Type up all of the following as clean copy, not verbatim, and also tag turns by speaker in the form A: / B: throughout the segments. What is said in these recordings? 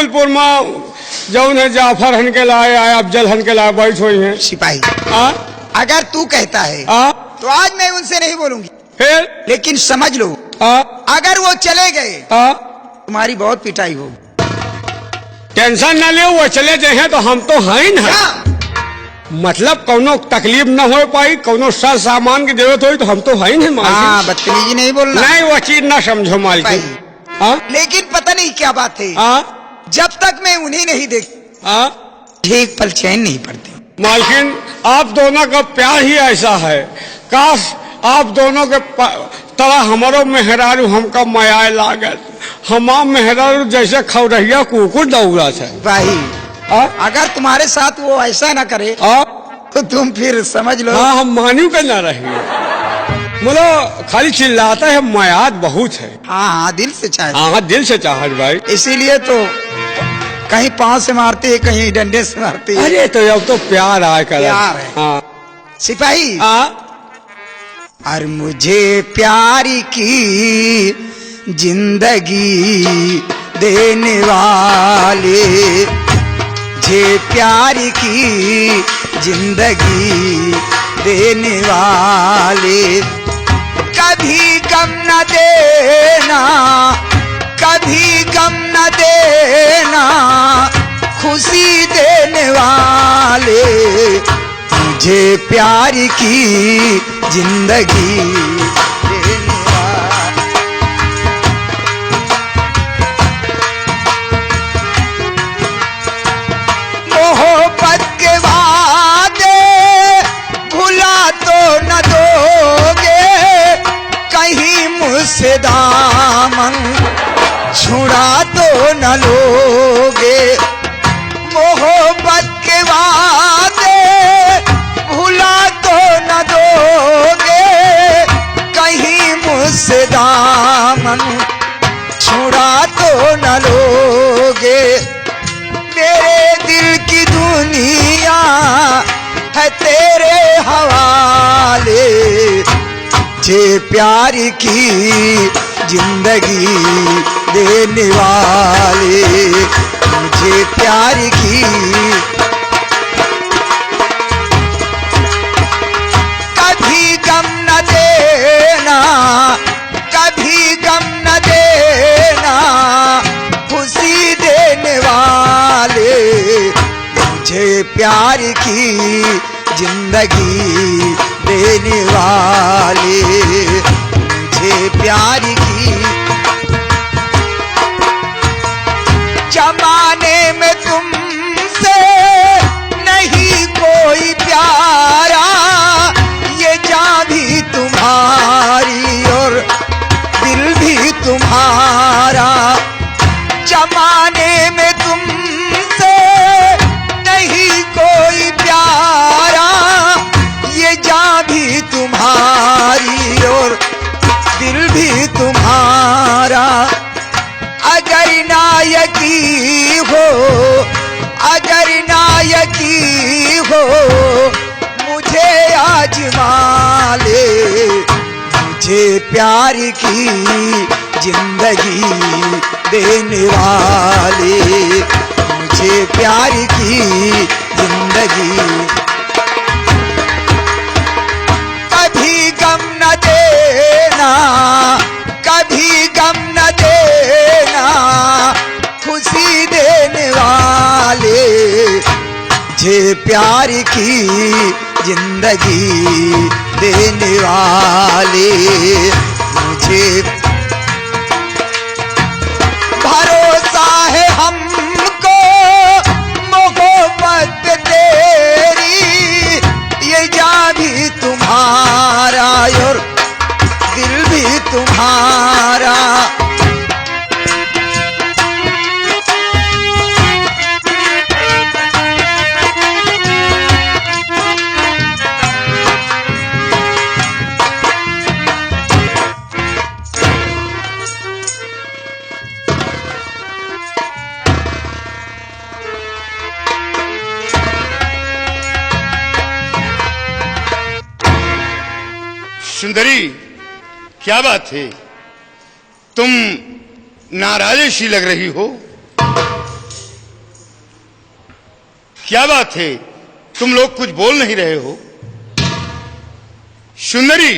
A: जबलपुर में जौन है जाफर हन के लाए आए अफजल हन के लाए बैठ हुई हैं
B: सिपाही। अगर तू कहता है तो आज मैं उनसे नहीं बोलूंगी,
A: फिर
B: लेकिन समझ लो अगर वो चले गए तुम्हारी बहुत पिटाई होगी।
A: टेंशन न ले, वो चले जाए हैं तो हम तो हैं ना, मतलब कोनो तकलीफ न हो पाई, कोनो सर सामान की जरूरत हो तो हम तो हैं ना।
B: हाँ, बदतमीजी नहीं बोलना,
A: नहीं वो चीज ना समझो मालिक।
B: लेकिन पता नहीं क्या बात है, जब तक मैं उन्हें नहीं देख एक पल चैन नहीं पड़ती।
A: मालकिन आप दोनों का प्यार ही ऐसा है, काश आप दोनों के तरह हमारो मेहरारू हमका माया लागत, हमार मेहरारू जैसे खौरहिया कुकुर दौड़ा है
B: भाई। अगर तुम्हारे साथ वो ऐसा ना करे तो तुम फिर समझ लो।
A: हाँ, हम मानू के ना रही, बोलो खाली चिल्लाता है, मायात बहुत है।
B: हाँ, दिल से चाहते।
A: हाँ, दिल से चाहत भाई,
B: इसीलिए तो कहीं पांव से मारते हैं, कहीं डंडे से मारते हैं।
A: अरे तो अब तो प्यार आए कर
B: प्यार है।
A: हाँ
B: सिपाही, और मुझे प्यार की जिंदगी देने वाले, मुझे प्यार की जिंदगी देने वाले, कभी गम न देना, कभी गम न देना, खुशी देने वाले, मुझे प्यार की जिंदगी देने वाले। मोहब्बत के वादे भुला तो न दोगे, कहीं मुझसे दामन छुड़ा तो न लोगे। मोहब्बत के वादे भुला तो न दोगे, कहीं मुझसे दामन छुड़ा तो न लोगे। मेरे दिल की दुनिया है तेरे हवाले, मुझे प्यार की जिंदगी देने वाले, मुझे प्यार की कभी गम न देना, कभी गम न देना, खुशी देने वाले, मुझे प्यार की जिंदगी देने वाले, मुझे प्यार की। जमाने में तुमसे नहीं कोई प्यारा, ये जान भी तुम्हारी और दिल भी तुम्हारा। जमाने में तुमसे नहीं कोई प्यारा, ये जान भी तुम्हारी और दिल भी तुम्हारा। अगर नायकी हो, अगर नायकी हो, मुझे आजमा ले, मुझे प्यार की जिंदगी देने वाले, मुझे प्यार की जिंदगी। कभी गम न देना, कभी गम न देना, खुशी देने वाले, मुझे प्यार की जिंदगी देने वाले, मुझे भरोसा है हमको मोहब्बत तेरी, ये जान भी तुम्हारा और दिल भी तुम्हारा।
C: सुंदरी, क्या बात है, तुम नाराज सी लग रही हो। क्या बात है, तुम लोग कुछ बोल नहीं रहे हो? सुंदरी,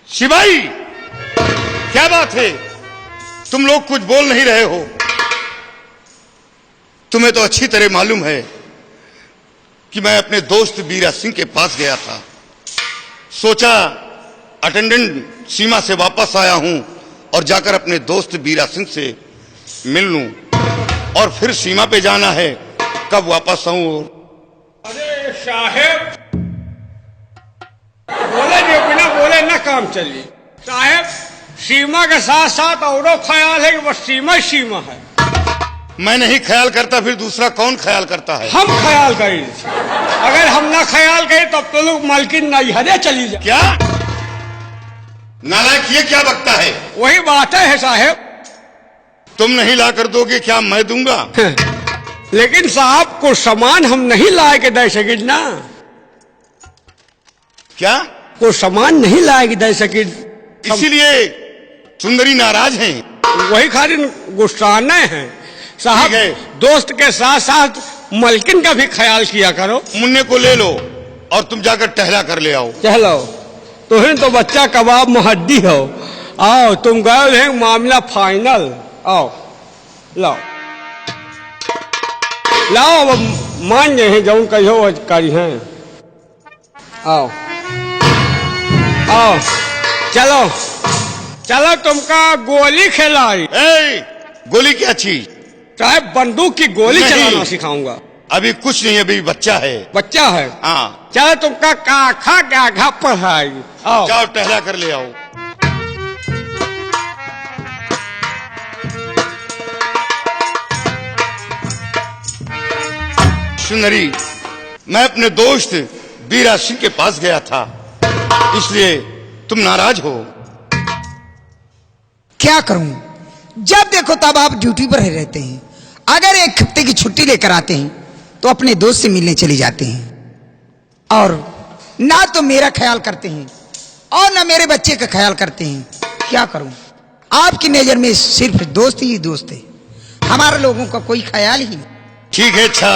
C: शिवाई, क्या बात है, तुम लोग कुछ बोल नहीं रहे हो? तुम्हें तो अच्छी तरह मालूम है कि मैं अपने दोस्त बीरा सिंह के पास गया था। सोचा अटेंडेंट सीमा से वापस आया हूं और जाकर अपने दोस्त बीरा सिंह से मिल लूं, और फिर सीमा पे जाना है, कब वापस आऊं?
A: अरे साहेब, बोले जो बिना बोले ना काम चलिए। साहेब, सीमा के साथ साथ औरों ख्याल है कि बस सीमा ही सीमा है।
C: मैं नहीं ख्याल करता, फिर दूसरा कौन ख्याल करता है?
A: हम ख्याल करें। अगर हम ना ख्याल करें तब तो लोग मालकिन नैहरे चली जाए।
C: क्या नालायक, ये क्या बकता है?
A: वही बात है साहेब।
C: तुम नहीं ला कर दोगे, क्या मैं दूंगा?
A: लेकिन साहब को सामान हम नहीं लाए के दे सके ना।
C: क्या?
A: को सामान नहीं लाए के दे सके,
C: इसीलिए सुंदरी नाराज हैं।
A: वही खाली गुस्साने हैं साहब। दोस्त के साथ साथ मलकिन का भी ख्याल किया करो।
C: मुन्ने को ले लो और तुम जाकर टहला कर ले आओ।
A: चलो, तुम तो बच्चा कबाब महड्डी हो। आओ, तुम गए हैं, मामला फाइनल। आओ, लाओ लाओ, अब मान गए हैं जौन कहो करी हैं। आओ आओ, चलो चलो, तुमका गोली खिलाई।
C: गोली क्या चीज?
A: साहब, बंदूक की गोली चलाना सिखाऊंगा।
C: अभी कुछ नहीं, अभी बच्चा है।
A: बच्चा है?
C: हाँ।
A: चलो, तुमका काखा क्या घा पढ़ाई। आओ,
C: जाओ टहला कर ले आओ। सुंदरी, मैं अपने दोस्त बीरा सिंह के पास गया था, इसलिए तुम नाराज हो।
B: क्या करूं, जब देखो तब आप ड्यूटी पर ही रहते हैं। अगर एक हफ्ते की छुट्टी लेकर आते हैं तो अपने दोस्त से मिलने चले जाते हैं, और ना तो मेरा ख्याल करते हैं और ना मेरे बच्चे का ख्याल करते हैं। क्या करूं, आपकी नजर में सिर्फ दोस्त ही दोस्त है, हमारे लोगों का कोई ख्याल ही नहीं।
C: ठीक है, अच्छा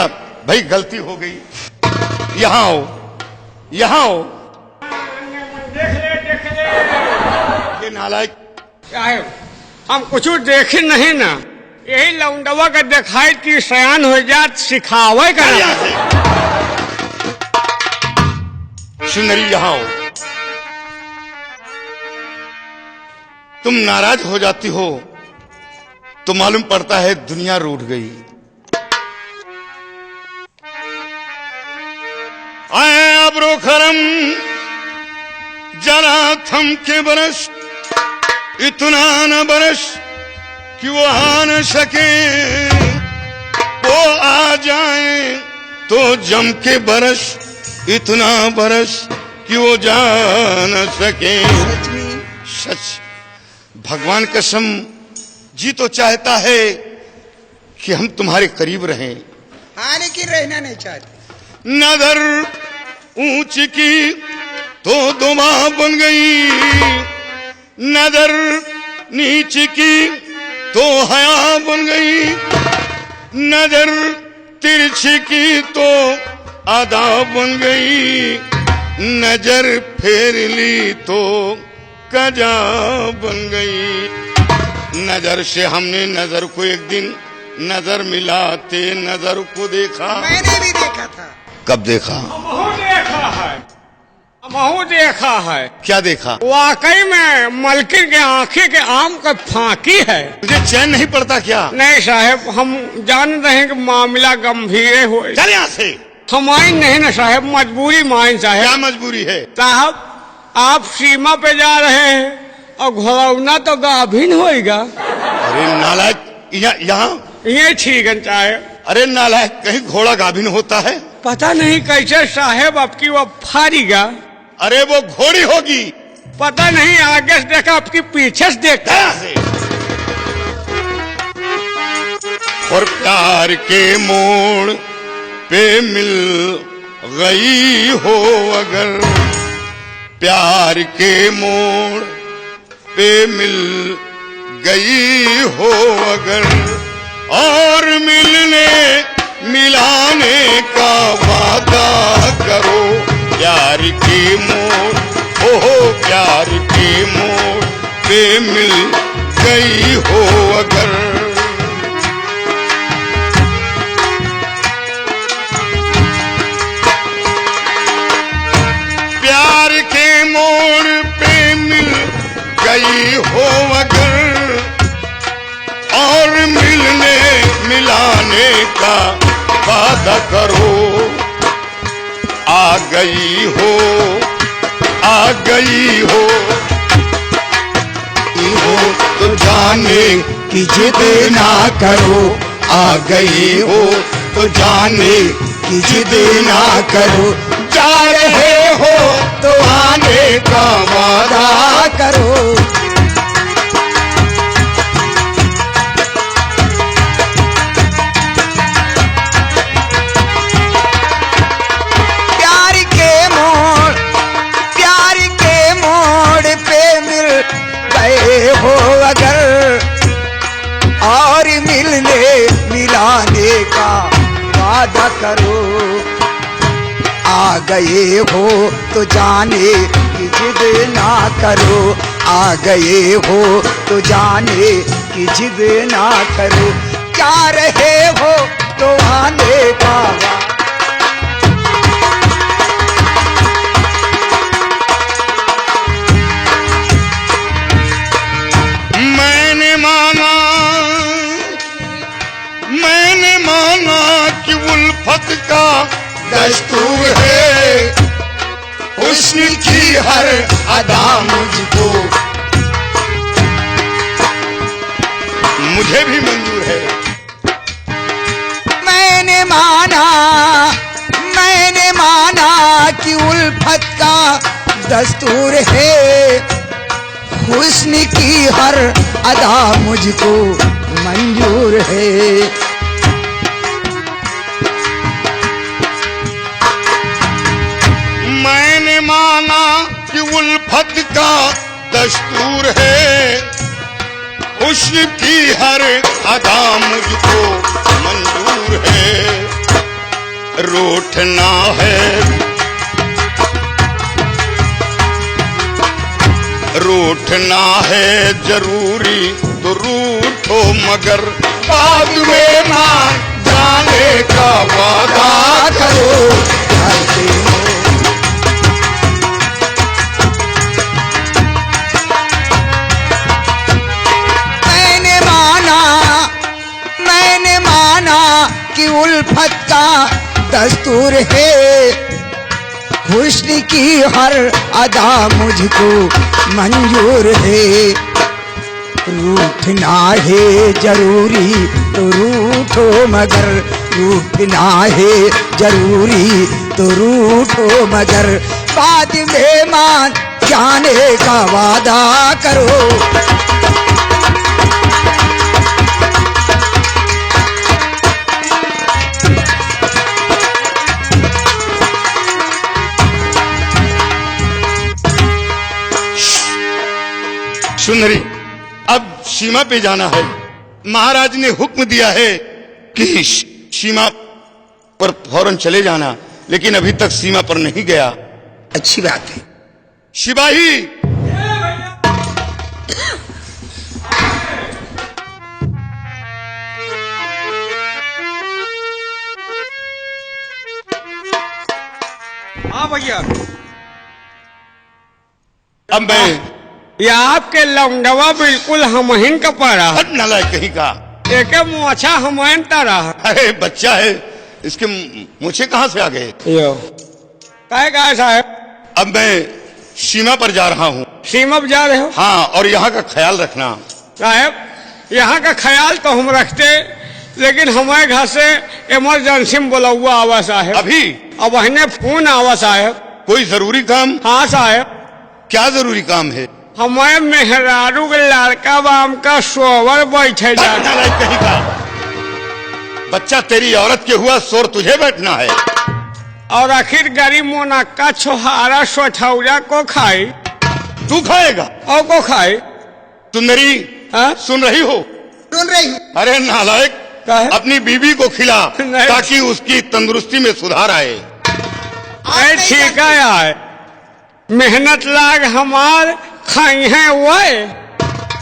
C: भाई, गलती हो गई। यहाँ आओ, यहाँ आओ।
A: देख ले।
C: ये नालायक।
A: साहब, हम कुछ देखे नहीं ना, यही लौंडवा का दिखाई कि सयान हो जात सिखावे का।
C: सुंदरी, यहाँ आओ। तुम नाराज हो जाती हो तो मालूम पड़ता है दुनिया रूठ गई। आए अब्रो खरम जरा थम के बरस, इतना न बरस कि वो आ न सके, वो आ जाए तो जम के बरस, इतना बरस कि वो जा न सके। सच, भगवान कसम, जी तो चाहता है कि हम तुम्हारे करीब रहें।
B: हाँ, लेकिन रहना नहीं चाहते।
C: नजर ऊंच की तो दुमा बन गई, नजर नीच की तो हया बन गई, नजर तिरछी की तो अदा बन गई, नजर फेर ली तो कजा बन गई। नजर से हमने नजर को एक दिन नजर मिलाते नजर को देखा।
B: मैंने भी देखा था।
C: कब देखा?
A: महू देखा है।
C: क्या देखा?
A: वाकई में मलकिन के आंखें के आम का फांकी है।
C: तुझे चैन नहीं पड़ता क्या?
A: नहीं साहब, हम जान रहे हैं कि मामला गंभीर हो।
C: चल यहाँ से।
A: हमारी नहीं ना साहब, मजबूरी माइन साहब।
C: क्या मजबूरी है?
A: साहब, आप सीमा पे जा रहे हैं और घोड़ौना तो गाभिन होएगा।
C: अरे नालायक, यहाँ
A: ये ठीक है चाहे।
C: अरे नालायक, कहीं घोड़ा गाभिन होता है?
A: पता नहीं कैसे साहब आपकी वो फाड़ीगा।
C: अरे वो घोड़ी होगी।
A: पता नहीं, आगे से देखा आपकी पीछे से देखता
C: से। और प्यार के मोड़ पे मिल गई हो अगर, प्यार के मोड़ पे मिल गई हो अगर, और मिलने वादा करो, प्यार के मोड़, ओहो प्यार के मोड़ पे मिल गई हो अगर। प्यार के मोड़ पे मिल गई हो अगर, और मिलने मिलाने का वादा करो। आ गई हो, आ गई हो तो जाने की जिद ना करो। आ गई हो तो जाने की जिद ना करो। जा रहे हो तो आने का वादा
B: करो। हो अगर, और मिलने मिलाने का वादा करो। आ गए हो तो जाने की जिद ना करो। आ गए हो तो जाने की जिद ना करो। जा रहे हो तो आने का
C: कि उल्फत का दस्तूर है, हुस्न की हर अदा मुझको मुझे भी मंजूर है।
B: मैंने माना कि उल्फत का दस्तूर है, हुस्न की हर अदा मुझको मंजूर है।
C: मैंने माना कि उल्फत का दस्तूर है, हुस्न की हर अदा मुझको मंजूर है। रूठना है, रूठना है जरूरी तो रूठो, मगर बाद में मान जाने का वादा करो।
B: मैंने माना कि उल्फत का दस्तूर है, हुस्न की हर अदा मुझको मंजूर है। रूठना है जरूरी तो रूठो, मगर रूठना है जरूरी तो रूठो, मगर बाद में मान जाने का वादा करो।
C: सुंदरी, अब सीमा पे जाना है। महाराज ने हुक्म दिया है कि सीमा पर फौरन चले जाना, लेकिन अभी तक सीमा पर नहीं गया।
B: अच्छी बात है।
C: सिपाही,
A: हाँ भैया।
C: अब मैं
A: ये आपके लौंडवा बिल्कुल हमहिन का पारा है।
C: नालायक कहीं का,
A: एक मुँछा हमहिन तारा है।
C: अरे बच्चा है, इसके मुझे कहां से आ गए?
A: क्या साहब?
C: अब मैं सीमा पर जा रहा हूँ।
A: सीमा पर जा रहे हो?
C: हाँ, और यहाँ का ख्याल रखना।
A: साहब यहाँ का ख्याल तो हम रखते, लेकिन हमारे घर से इमरजेंसी में बोला हुआ आवा साहब।
C: अभी?
A: अब वही फोन आवा साहब।
C: कोई जरूरी काम?
A: हाँ साहब।
C: क्या जरूरी काम है?
A: हमारे मेहरारू के लड़का बाम का सोवर बैठे जाता।
C: कहीं का बच्चा तेरी औरत के हुआ, शोर तुझे बैठना है।
A: और आखिर गरीब मोनक्का छोहारा सोठौरा को खाई?
C: तू खाएगा?
A: और को खाई?
C: सुंदरी, सुन रही हो?
B: सुन रही हूँ।
C: अरे नालायक, अपनी बीवी को खिला ताकि उसकी तंदुरुस्ती में सुधार आए।
A: नहीं ठीक है यार, मेहनत लाग हमार खाई है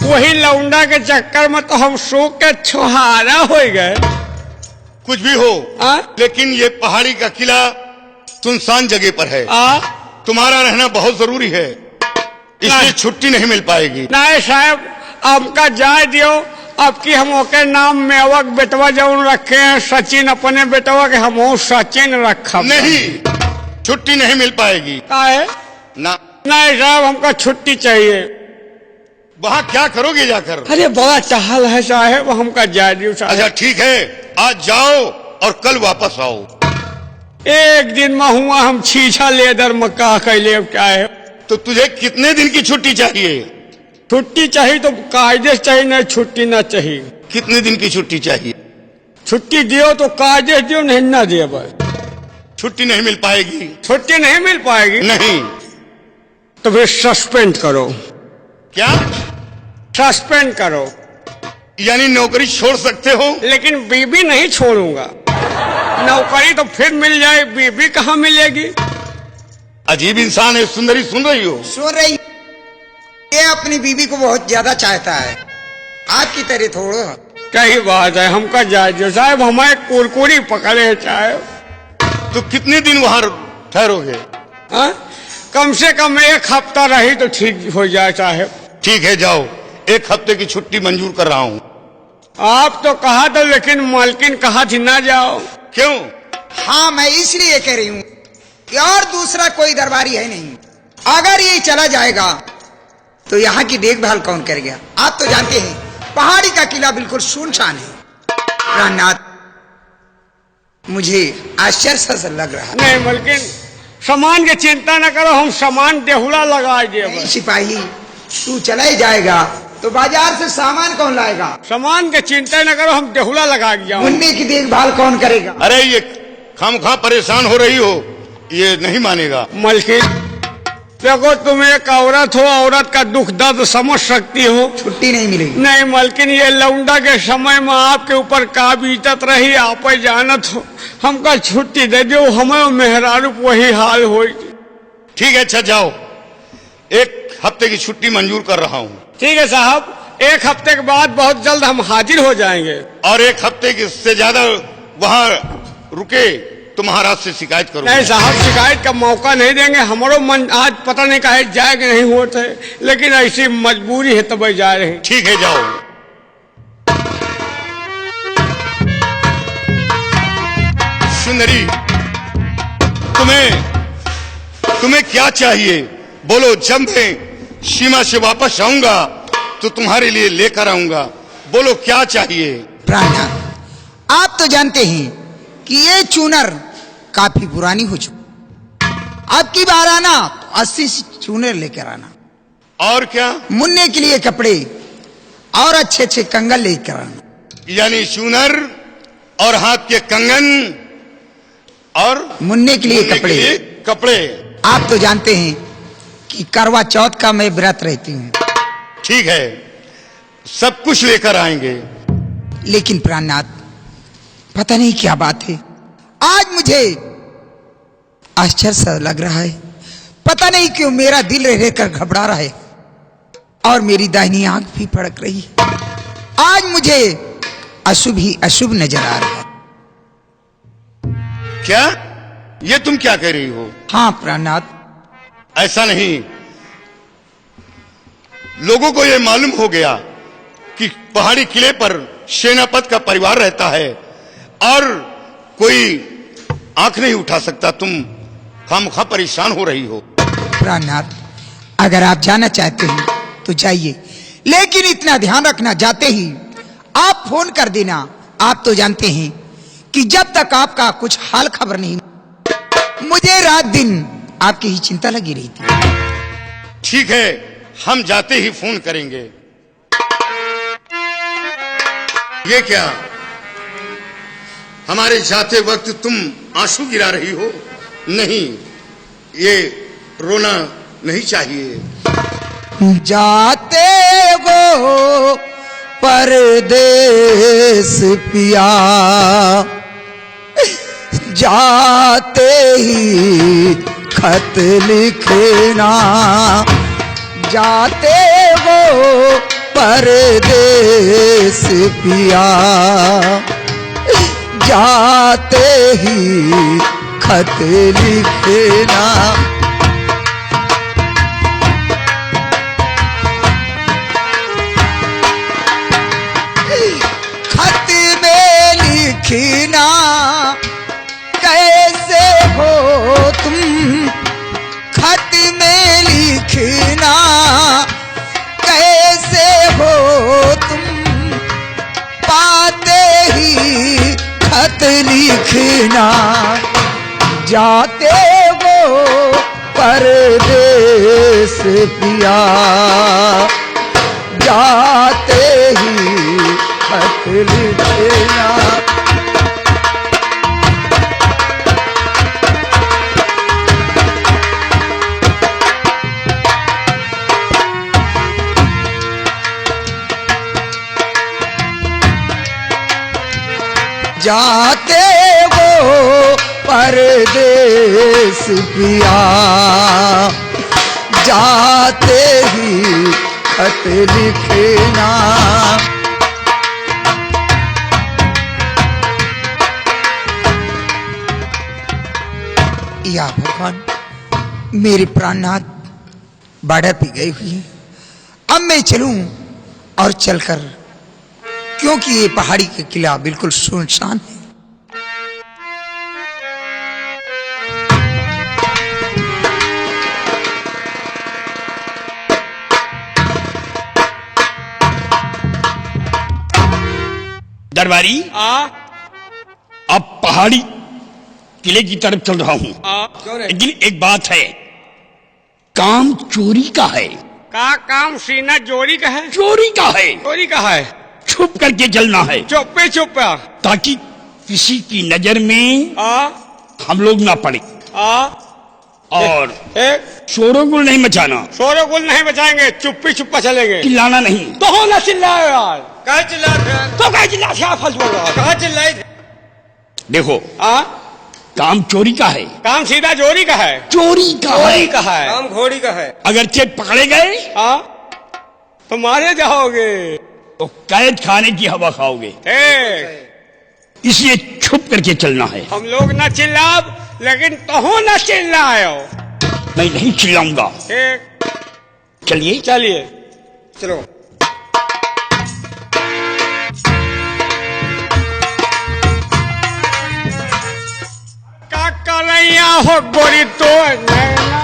A: वही लौंडा के चक्कर में तो हम सूख के छुहारा हो गए।
C: कुछ भी हो लेकिन ये पहाड़ी का किला सुनसान जगह पर है। तुम्हारा रहना बहुत जरूरी है, इसलिए छुट्टी नहीं मिल पाएगी।
A: नहीं साहब, आपका जाय दियो। अब की हम ओके नाम मेवक बेटवा जौन रखे हैं सचिन, अपने बेटवा के हम सचिन रखा।
C: नहीं, छुट्टी नहीं मिल पाएगी।
A: काहे?
C: ना
A: नहीं साहब, हमको छुट्टी चाहिए।
C: वहाँ क्या करोगे जाकर?
A: अरे बड़ा चाहल है साहब, हमका जाय दियो साहब।
C: अच्छा ठीक है, आज जाओ और कल वापस आओ।
A: एक दिन में हुआ हम छीछा लेदर में का कैले क्या है।
C: तो तुझे कितने दिन की छुट्टी चाहिए?
A: छुट्टी चाहिए तो कायदे चाहिए, नहीं छुट्टी ना चाहिए।
C: कितने दिन की छुट्टी चाहिए?
A: छुट्टी दियो तो कायदे दियो, नहीं ना दियो बस।
C: छुट्टी नहीं मिल पाएगी।
A: छुट्टी नहीं मिल पाएगी?
C: नहीं।
A: तो फिर सस्पेंड करो।
C: क्या?
A: सस्पेंड करो।
C: यानी नौकरी छोड़ सकते हो?
A: लेकिन बीबी नहीं छोड़ूंगा। नौकरी तो फिर मिल जाए, बीबी कहाँ मिलेगी?
C: अजीब इंसान है। सुंदरी सुन रही हो?
B: सुन रही। ये अपनी बीबी को बहुत ज्यादा चाहता है, आपकी तरह थोड़ा।
A: कही बात है, हमका जायज साहब, हमारे कुरकुरी पकड़े चाहे।
C: तो कितने दिन वहां ठहरोगे?
A: कम से कम 1 हफ्ता रही तो ठीक हो जाए साहब।
C: ठीक है, जाओ। 1 हफ्ते की छुट्टी मंजूर कर रहा हूँ।
A: आप तो कहा था, लेकिन मालकिन कहा थी ना जाओ।
C: क्यों?
B: हाँ, मैं इसलिए कह रही हूँ कि और दूसरा कोई दरबारी है नहीं। अगर ये चला जाएगा तो यहाँ की देखभाल कौन करेगा? आप तो जानते हैं पहाड़ी का किला बिल्कुल सुनसान है। प्राणनाथ, मुझे आश्चर्य सा लग रहा।
A: नहीं मालकिन, सामान की चिंता न करो, हम सामान देहुला लगा दिए।
B: सिपाही, तू चला ही जाएगा तो बाजार से सामान कौन लाएगा?
A: सामान की चिंता न करो, हम देहुला लगा दिया।
B: मुन्ने की देखभाल कौन करेगा?
C: अरे ये खामखा परेशान हो रही हो, ये नहीं मानेगा।
A: मालकिन देखो, तुम एक औरत हो, औरत का दुख दर्द समझ सकती हो।
B: छुट्टी नहीं मिलेगी।
A: नहीं मालकिन, ये लौंडा के समय में आपके ऊपर का बीतत रही, आप जानत हो। हमका छुट्टी दे दो, हमें मेहरारू वही हाल हो।
C: ठीक है, अच्छा जाओ। 1 हफ्ते की छुट्टी मंजूर कर रहा हूँ।
A: ठीक है साहब, 1 हफ्ते के बाद बहुत जल्द हम हाजिर हो जाएंगे।
C: और 1 हफ्ते से ज्यादा वहाँ रुके तो महाराज से शिकायत करूंगा।
A: नहीं साहब, शिकायत का मौका नहीं देंगे। हमारो मन आज पता नहीं कहे जाएगा नहीं होते, लेकिन ऐसी मजबूरी है तब जा रहे हैं।
C: ठीक है, जाओ। सुंदरी, तुम्हें क्या चाहिए बोलो। जब मैं सीमा से वापस आऊंगा तो तुम्हारे लिए लेकर आऊंगा। बोलो क्या चाहिए?
B: प्राणनाथ, आप तो जानते हैं कि ये चूनर काफी पुरानी हो चुकी। अब की बार आना तो 80 चूनर लेकर आना।
C: और क्या?
B: मुन्ने के लिए कपड़े और अच्छे अच्छे कंगन लेकर आना।
C: यानी चूनर और हाथ के कंगन और
B: मुन्ने के लिए
C: कपड़े।
B: आप तो जानते हैं कि करवा चौथ का मैं व्रत रहती हूँ।
C: ठीक है, सब कुछ लेकर आएंगे।
B: लेकिन प्राणनाथ, पता नहीं क्या बात है, आज मुझे आश्चर्य सा लग रहा है। पता नहीं क्यों मेरा दिल रह रहकर घबरा रहा है और मेरी दाहिनी आंख भी फड़क रही है। आज मुझे अशुभ ही अशुभ नजर आ रहा है।
C: क्या? ये तुम क्या कह रही हो?
B: हाँ प्राणनाथ,
C: ऐसा नहीं। लोगों को यह मालूम हो गया कि पहाड़ी किले पर सेनापति का परिवार रहता है और कोई आंख नहीं उठा सकता। तुम खामखा परेशान हो रही हो।
B: प्राणनाथ, अगर आप जाना चाहते हैं तो जाइए, लेकिन इतना ध्यान रखना, जाते ही आप फोन कर देना। आप तो जानते हैं कि जब तक आपका कुछ हाल खबर नहीं, मुझे रात दिन आपकी ही चिंता लगी रही थी।
C: ठीक है, हम जाते ही फोन करेंगे। ये क्या? हमारे जाते वक्त तुम आंसू गिरा रही हो? नहीं, ये रोना नहीं चाहिए।
B: जाते हो परदेस पिया, जाते ही खत लिखना, जाते हो परदेस पिया, जाते ही खत लिखना। खत में लिखना कैसे हो तुम, खत में लिखना कैसे हो तुम, पाते ही खत लिखना, जाते हो परदेस पिया, जाते ही खत लिखना। जाते हो परदेस पिया, जाते ही खत लिखना। या भगवान, मेरे प्राणनाथ बाड़ा पी गई हुई है। अब मैं चलूं और चलकर, क्योंकि ये पहाड़ी का किला बिल्कुल सुनसान है।
C: दरबारी, अब पहाड़ी किले की तरफ चल रहा हूं, लेकिन एक बात है, काम चोरी का है।
A: का काम सीना चोरी का है?
C: चोरी का है,
A: चोरी का है।
C: छुप करके चलना है,
A: चुप्पे चुप्पा,
C: ताकि किसी की नजर में हम लोग ना पड़े। और शोरगुल नहीं मचाना।
A: शोरगुल नहीं मचाएंगे, चुप्पी चुप्पा चलेंगे,
C: चिल्लाना नहीं।
A: तो हो ना चिल्लाए यार।
D: कहाँ चिल्ला रहे?
A: तो कहीं चिल्ला क्या फंस बोल रहा?
D: कहाँ चिल्लाई?
C: देखो, काम चोरी का है।
A: काम सीधा चोरी का है।
C: चोरी का है।
A: चोरी का है।
D: काम घोड़ी का है।
C: अगर चेक पकड़े गए
A: तो मारे जाओगे,
C: तो कैद खाने की हवा खाओगे। इसलिए छुप करके चलना है।
A: हम लोग ना चिल्लाब, लेकिन तो ना चिल्लाओ।
C: मैं नहीं चिल्लाऊंगा। चलिए
A: चलिए
D: चलो।
A: का कलैया हो गोरी तो नैना,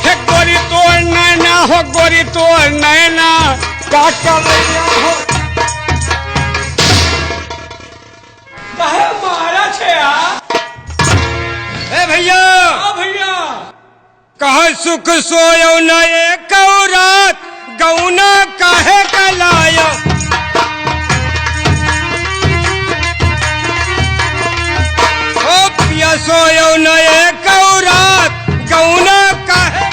A: हे गोरी तो नैना हो, गोरी तो नैना, का कलैया हो। मारा छे
D: भैया,
A: भैया
D: कहा सुख सोयो न एक रात, गौना काहे कलायो। ओ पिया सोयो न एक रात, गौना काहे।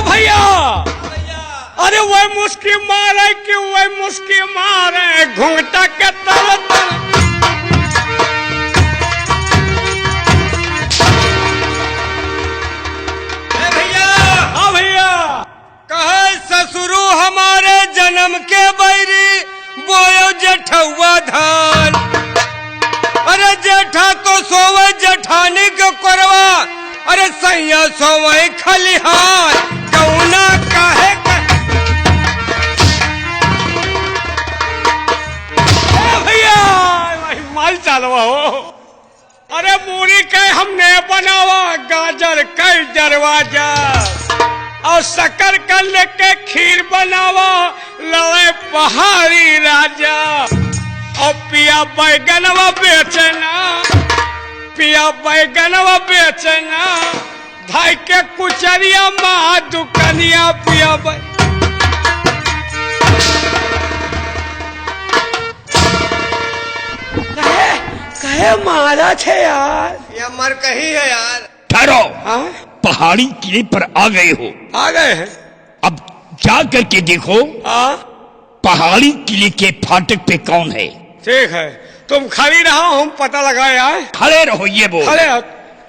A: भैया, अरे वह मुस्की मारे कि वह मुस्की मारे, घूंघटा के तर तर।
D: भैया,
A: हाँ भैया,
D: कहा ससुरु हमारे जन्म के बैरी, बोयो जेठुआ धान। अरे जेठा तो सोवे जेठानी के करवा, अरे सैया सोवे खलिहान, कौना काहे
A: भैया माल चालवा हो। अरे मूरी के हमने बनावा, गाजर का दरवाजा, और शक्कर का लेके खीर बनावा, लड़े पहाड़ी राजा। और पिया बैगनवा बेचना, पिया बैगनवा बेचना, भाई के कुचरिया माँ दुकनिया पिया कहे मारा थे यार।
D: या मर कही है यार।
C: ठहरो, पहाड़ी किले पर आ गए हो।
A: आ गए हैं।
C: अब
E: जा करके देखो
A: हाँ
E: पहाड़ी किले के फाटक पे कौन है।
A: ठीक है, तुम खड़ी रहो, हम पता लगाए यार।
E: खड़े रहो, ये बोल।
A: खड़े हो,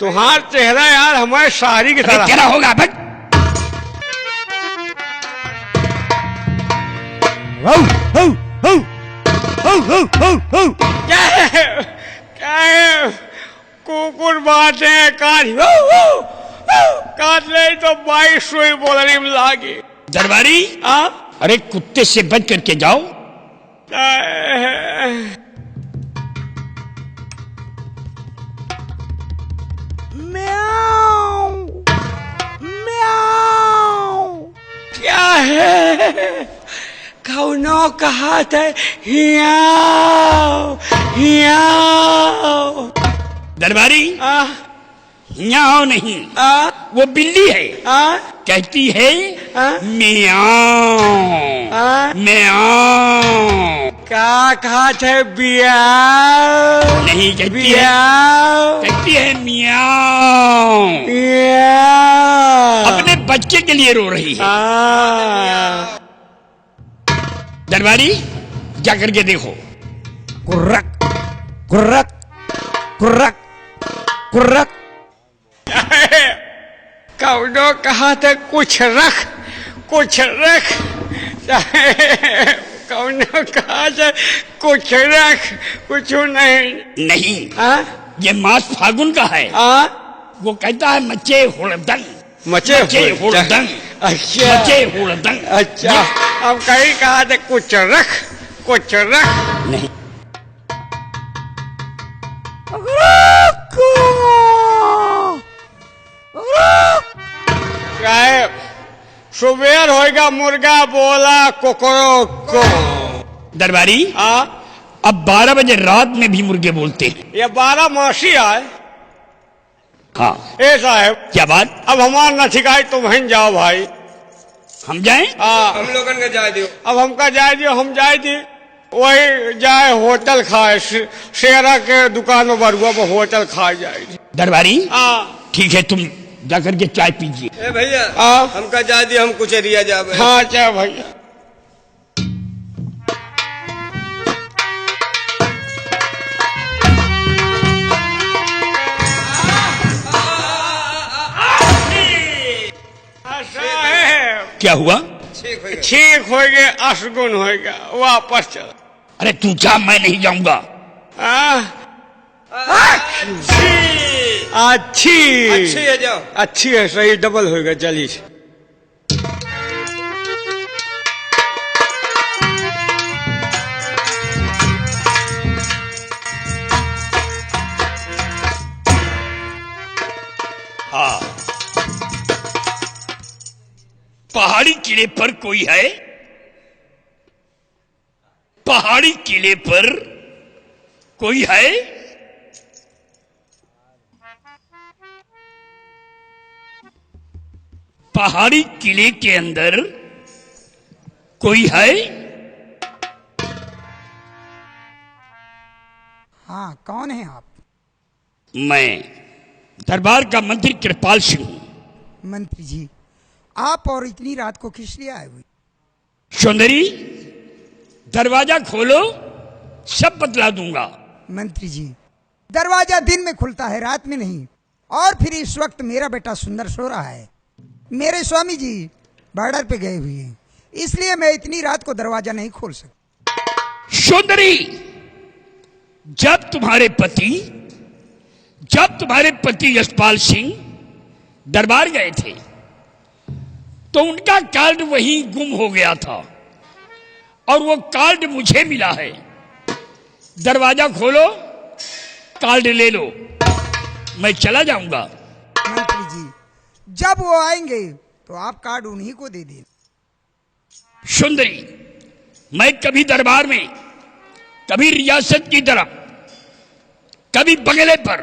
A: तुम्हारा चेहरा यार हमारे शायरी की तरह।
E: क्या होगा बट
A: क्या है कुकुर बाटे काट ले तो 22 सुई बोलने में लागी।
E: दरबारी
A: हाँ
E: अरे कुत्ते से बच करके जाओ।
A: क्या है कौनो कहा था हियाओ हियाओ।
E: दरबारी यहाँ नहीं, वो बिल्ली है, कहती है म्याऊं म्याऊं।
A: क्या कहा थे बियाओ
E: नहीं कहती है,
A: बियाओ
E: कहती है म्याऊं।
A: बियाओ।
E: अपने बच्चे के लिए रो रही है। दरबारी जाकर के देखो।
B: कुर्रक कुर्रक कुर्रक कुर्रक।
A: कौनो कहा था कुछ रख कौनो कहा था कुछ रख कुछ नहीं।
E: नहीं
A: हाँ
E: ये मास फागुन का है। वो कहता है मचे हुड़दंग
A: मचे
E: हुड़दंग
A: अच्छा
E: मचे हुड़दंग।
A: अच्छा अब कहीं कहा था कुछ रख
E: नहीं।
A: क्या सुबेर होएगा मुर्गा बोला कोकरो को।
E: दरबारी अब 12 बजे रात में भी मुर्गे बोलते हैं।
A: ये 12 मासी है।
E: हाँ
A: ए साहब
E: क्या बात।
A: अब हमारा न ठिकाई तुम वहीं जाओ भाई।
E: हम जाएं?
D: हम लोगन के जाए दियो।
A: अब हमका जाए दियो, हम जाए दी वही जाए होटल खाए शेरा के दुकान में बरुआ पर होटल खाए जाए।
E: दरबारी ठीक है, तुम जाकर के चाय पीजिए।
D: ए भैया हमका जाए दियो, हम कुछ एरिया जावे।
A: हाँ चाय भैया।
E: क्या हुआ।
A: ठीक हो गए, अशगुन हो गया, वापस चल।
E: अरे तू जा, मैं नहीं जाऊंगा।
A: अच्छी
D: है जाओ।
A: अच्छी है, सही डबल हो गया। चलिए
E: हाँ पहाड़ी किले पर कोई है। पहाड़ी किले पर कोई है। पहाड़ी किले के अंदर कोई है।
B: हाँ कौन है आप।
E: मैं दरबार का मंत्री कृपाल सिंह हूं।
B: मंत्री जी आप और इतनी रात को किस लिए आए हुए।
E: सुंदरी दरवाजा खोलो, सब बतला दूंगा।
B: मंत्री जी दरवाजा दिन में खुलता है, रात में नहीं। और फिर इस वक्त मेरा बेटा सुंदर सो रहा है। मेरे स्वामी जी बॉर्डर पे गए हुए हैं, इसलिए मैं इतनी रात को दरवाजा नहीं खोल सकता।
E: सुंदरी जब तुम्हारे पति यशपाल सिंह दरबार गए थे तो उनका कार्ड वहीं गुम हो गया था और वो कार्ड मुझे मिला है। दरवाजा खोलो, कार्ड ले लो, मैं चला जाऊंगा।
B: मंत्री जी जब वो आएंगे तो आप कार्ड उन्हीं को दे दें।
E: सुंदरी मैं कभी दरबार में, कभी रियासत की तरफ, कभी बंगले पर,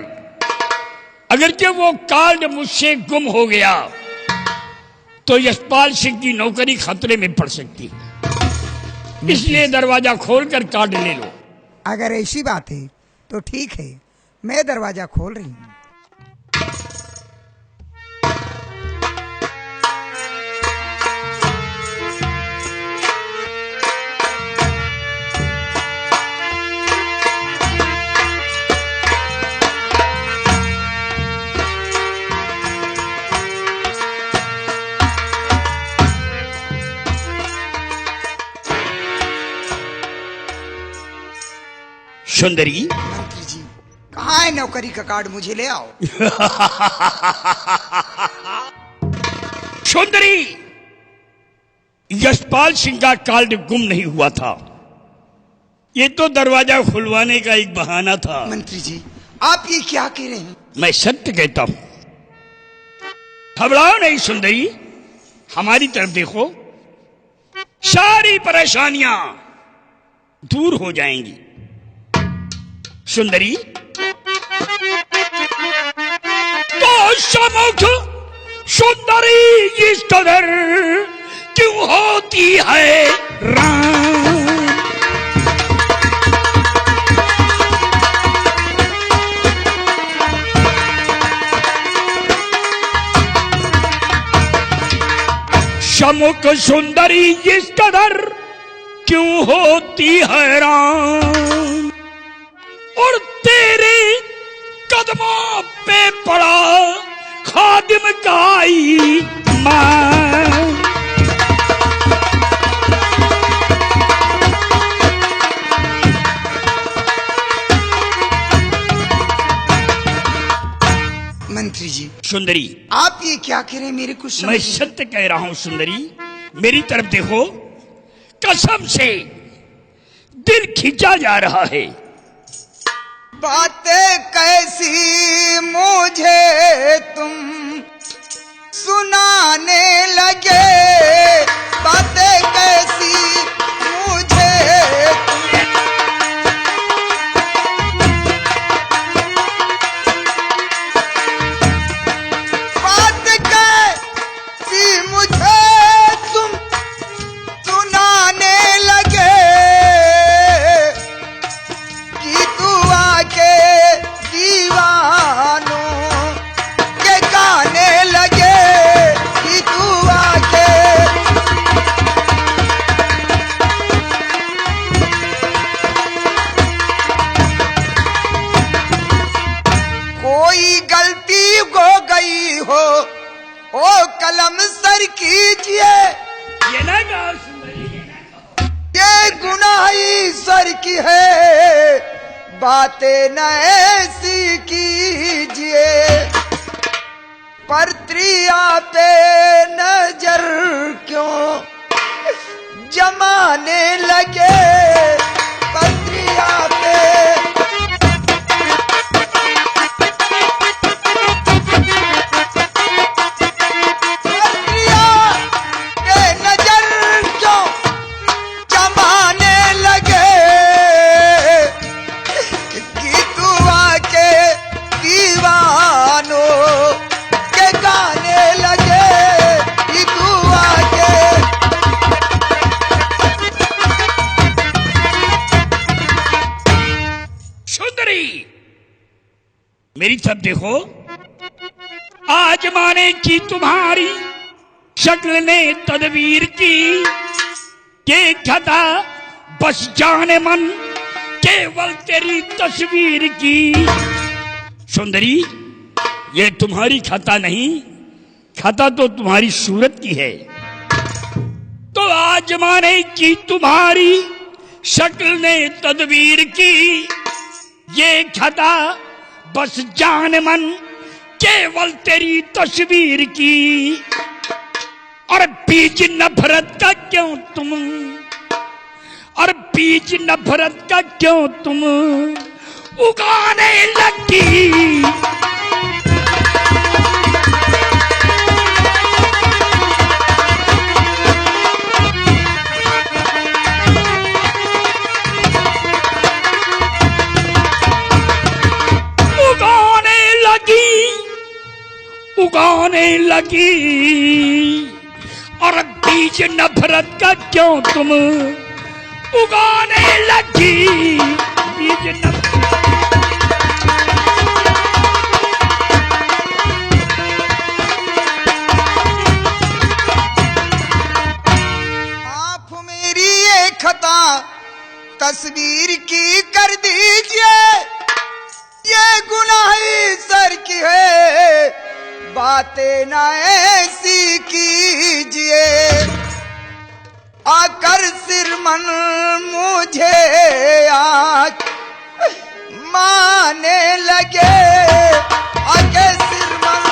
E: अगर जब वो कार्ड मुझसे गुम हो गया तो यशपाल सिंह की नौकरी खतरे में पड़ सकती है। इसलिए दरवाजा खोलकर कार्ड ले लो।
B: अगर ऐसी बात है तो ठीक है, मैं दरवाजा खोल रही हूँ।
E: सुंदरी,
B: मंत्री जी कहाँ है नौकरी का कार्ड, मुझे ले आओ।
E: सुंदरी, यशपाल सिंह का कार्ड गुम नहीं हुआ था, ये तो दरवाजा खुलवाने का एक बहाना था।
B: मंत्री जी आप ये क्या कह रहे हैं?
E: मैं सत्य कहता हूं, घबराओ नहीं सुंदरी, हमारी तरफ देखो, सारी परेशानियां दूर हो जाएंगी। सुंदरी, तो सम्मुख सुंदरी इस कदर क्यों होती है राम? सम्मुख सुंदरी इस कदर क्यों होती हैरान, और तेरे कदमों पे पड़ा खादिम का ईमान।
B: मंत्री जी
E: सुंदरी,
B: आप ये क्या कह रहे हैं, मेरे कुछ
E: मैं
B: समझ नहीं।
E: सत्य कह रहा हूं सुंदरी, मेरी तरफ देखो, कसम से दिल खींचा जा रहा है।
B: बातें कैसी मुझे तुम सुनाने लगे, बातें कैसी मुझे तुम, बात कैसी मुझे तुम सुनाने लगे, कि तू आके दीवानों के गाने लगे, कि तू आके। कोई गलती हो गई हो ओ कलम सर कीजिए,
E: ये ना कहो सुंदरी, ये ना कहो।
B: ये गुनाही सर की है, बातें न ऐसी कीजिए, परत्रिया पे नजर क्यों जमाने लगे, परत्रिया पे। परत्रिया पे नजर क्यों जमाने लगे, कि तू आके दीवानों के गाने लगे, कि तू आके।
E: सुंदरी, मेरी तरफ देखो, आज माने की तुम्हारी शक्ल ने तदबीर की, ये खता बस जाने मन केवल तेरी तस्वीर की। सुंदरी, ये तुम्हारी खता नहीं, खता तो तुम्हारी सूरत की है। तो आज माने की तुम्हारी शक्ल ने तदबीर की, ये खता बस जान मन केवल तेरी तस्वीर की। और बीज नफरत का क्यों तुम, और बीज नफरत का क्यों तुम उगाने लगी। उगाने लगी, और बीज नफरत का क्यों तुम उगाने लगी। बीज
B: आप मेरी एक खता तस्वीर की कर दीजिए, ये गुनाही सर की है, बातें न ऐसी कीजिए। आकर सिर मन मुझे आज माने लगे आके सिरमन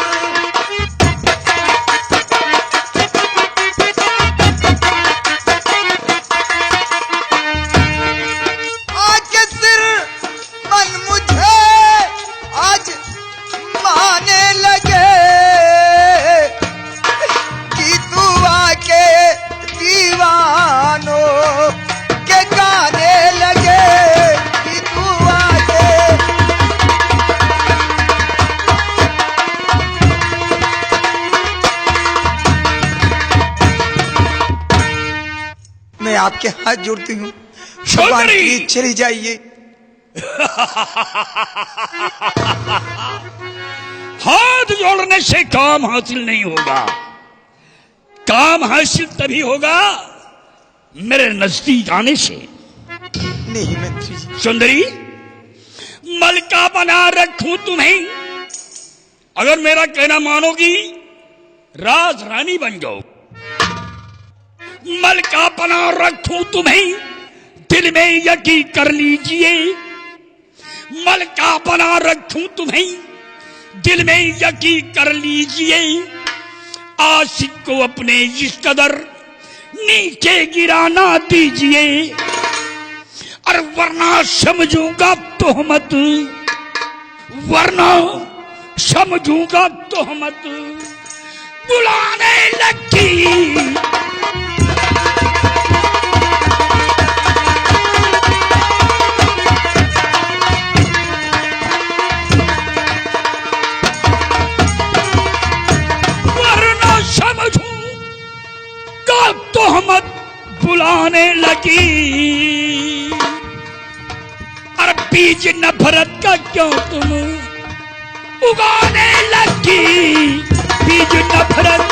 B: आके सिरमन मुझे आज माने लगे कि तू आके दीवानों के गाने लगे कि तू आके मैं आपके हाथ जोड़ती हूँ भगवान प्लीज चली जाइए।
E: हाथ जोड़ने से काम हासिल नहीं होगा। काम हासिल तभी होगा मेरे नजदीक आने से।
B: नहीं मंत्री जी।
E: सुंदरी, मलका बना रखूं तुम्हें, अगर मेरा कहना मानोगी राज रानी बन जाओ। मलका बना रखूं तुम्हें, दिल में यकीन कर लीजिए। मलका बना रखूं तुम्हें, दिल में यकीन कर लीजिए। आशिक को अपने इस कदर नीचे गिराना दीजिए, और वरना समझूंगा तोहमत, वरना समझूंगा तोहमत बुलाने लगी। तोहमत बुलाने लगी, और बीज नफरत का क्यों तुम उगाने लगी। बीज नफरत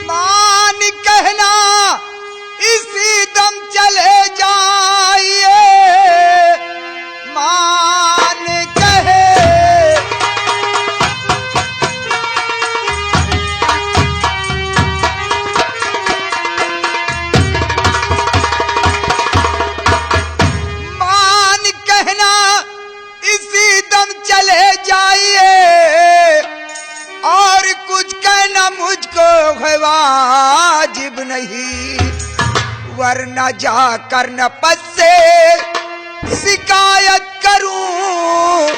B: मान कहना इसी दम चले जाइए, मान कहे मान कहना इसी दम चले जाइए, और कुछ कहना मुझको है वाजिब नहीं, वरना जाकर न पस्से शिकायत करूं,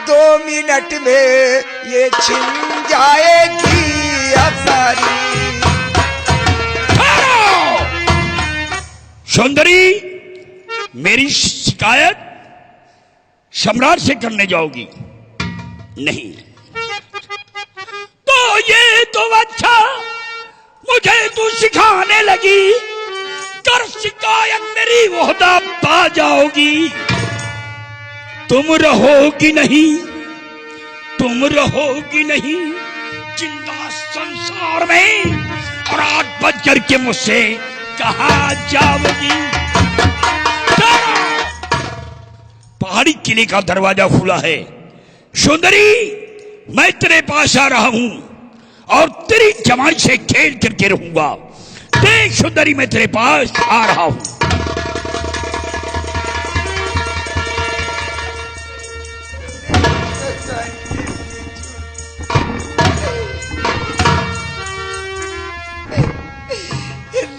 B: 2 मिनट में ये छिन जाएगी अफसारी।
E: सुंदरी, मेरी शिकायत सम्राट से करने जाओगी? नहीं, तो ये तो अच्छा मुझे तू सिखाने लगी। कर शिकायत मेरी ओहदा पा जाओगी। तुम रहोगी नहीं, तुम रहोगी नहीं जिंदा संसार में, और 8 बज करके मुझसे कहा जाओगी। पहाड़ी किले का दरवाजा खुला है। सुंदरी, मैं तेरे पास आ रहा हूं और तेरी जमाई से खेल करके रहूंगा। देख सुंदरी, मैं तेरे पास आ रहा हूं।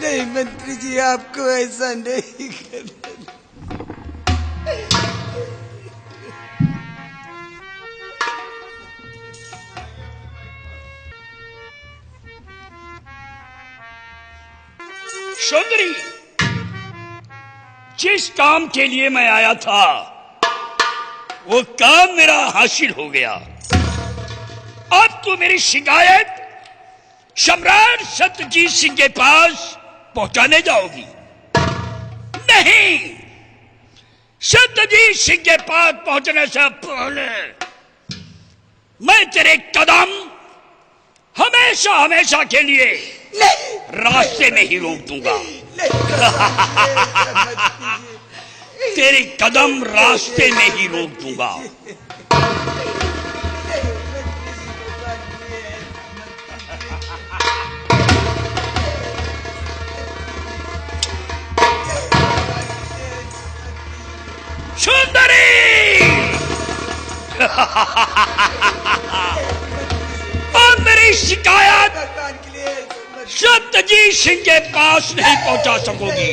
B: नहीं मंत्री जी, आपको ऐसा नहीं करना।
E: सुंदरी, जिस काम के लिए मैं आया था वो काम मेरा हासिल हो गया। अब तो मेरी शिकायत सम्राट सत्यजीत सिंह के पास पहुंचाने जाओगी? नहीं, सत्यजीत सिंह के पास पहुंचने से पहले मैं तेरे कदम हमेशा हमेशा के लिए रास्ते में ही रोक दूंगा। तेरे कदम रास्ते में ही रोक दूंगा। सुंदरी और मेरी शिकायत सत्यजीत सिंह के पास नहीं पहुंचा सकोगी।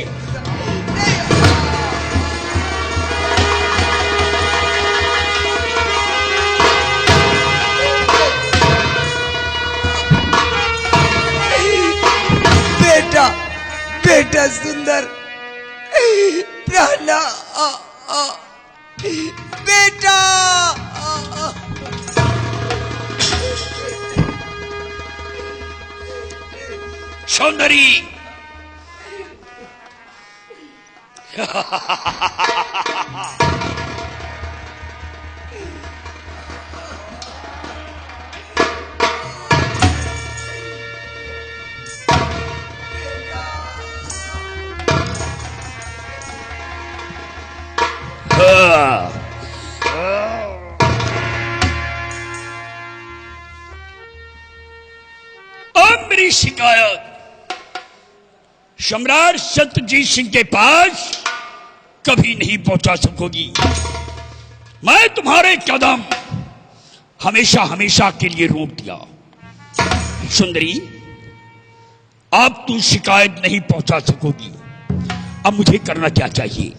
B: बेटा बेटा सुंदर प्राणा बेटा
E: सौंदरी अब मेरी शिकायत सम्राट सत्यजीत सिंह के पास कभी नहीं पहुंचा सकोगी। मैं तुम्हारे कदम हमेशा हमेशा के लिए रोक दिया। सुंदरी, अब तू शिकायत नहीं पहुंचा सकोगी। अब मुझे करना क्या चाहिए?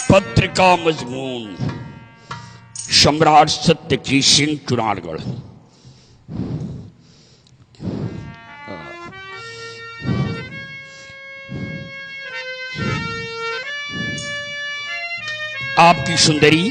E: पत्र का मजमून सम्राट सत्यजीत सिंह चुनारगढ़। आपकी सुंदरी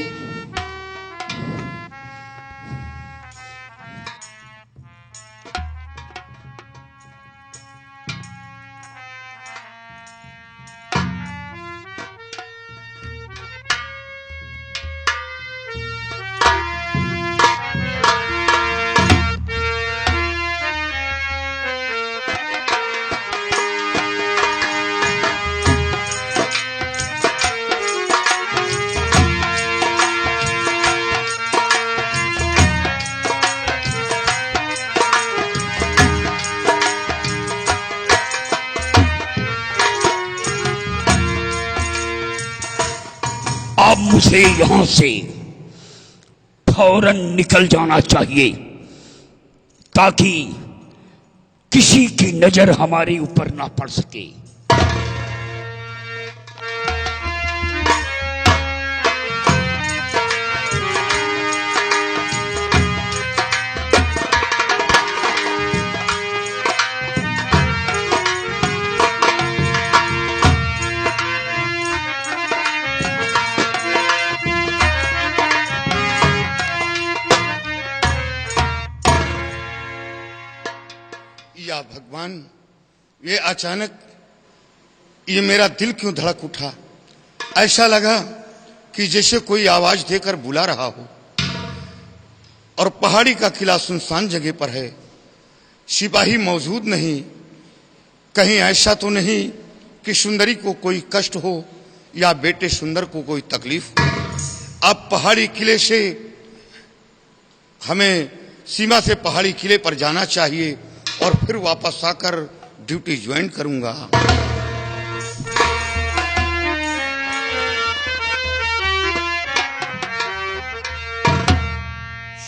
E: अब मुझे यहां से फौरन निकल जाना चाहिए ताकि किसी की नजर हमारे ऊपर ना पड़ सके।
C: या भगवान, ये अचानक ये मेरा दिल क्यों धड़क उठा। ऐसा लगा कि जैसे कोई आवाज देकर बुला रहा हो। और पहाड़ी का किला सुनसान जगह पर है, सिपाही मौजूद नहीं। कहीं ऐसा तो नहीं कि सुंदरी को कोई कष्ट हो या बेटे सुंदर को कोई तकलीफ हो। अब पहाड़ी किले से हमें सीमा से पहाड़ी किले पर जाना चाहिए और फिर वापस आकर ड्यूटी ज्वाइन करूंगा।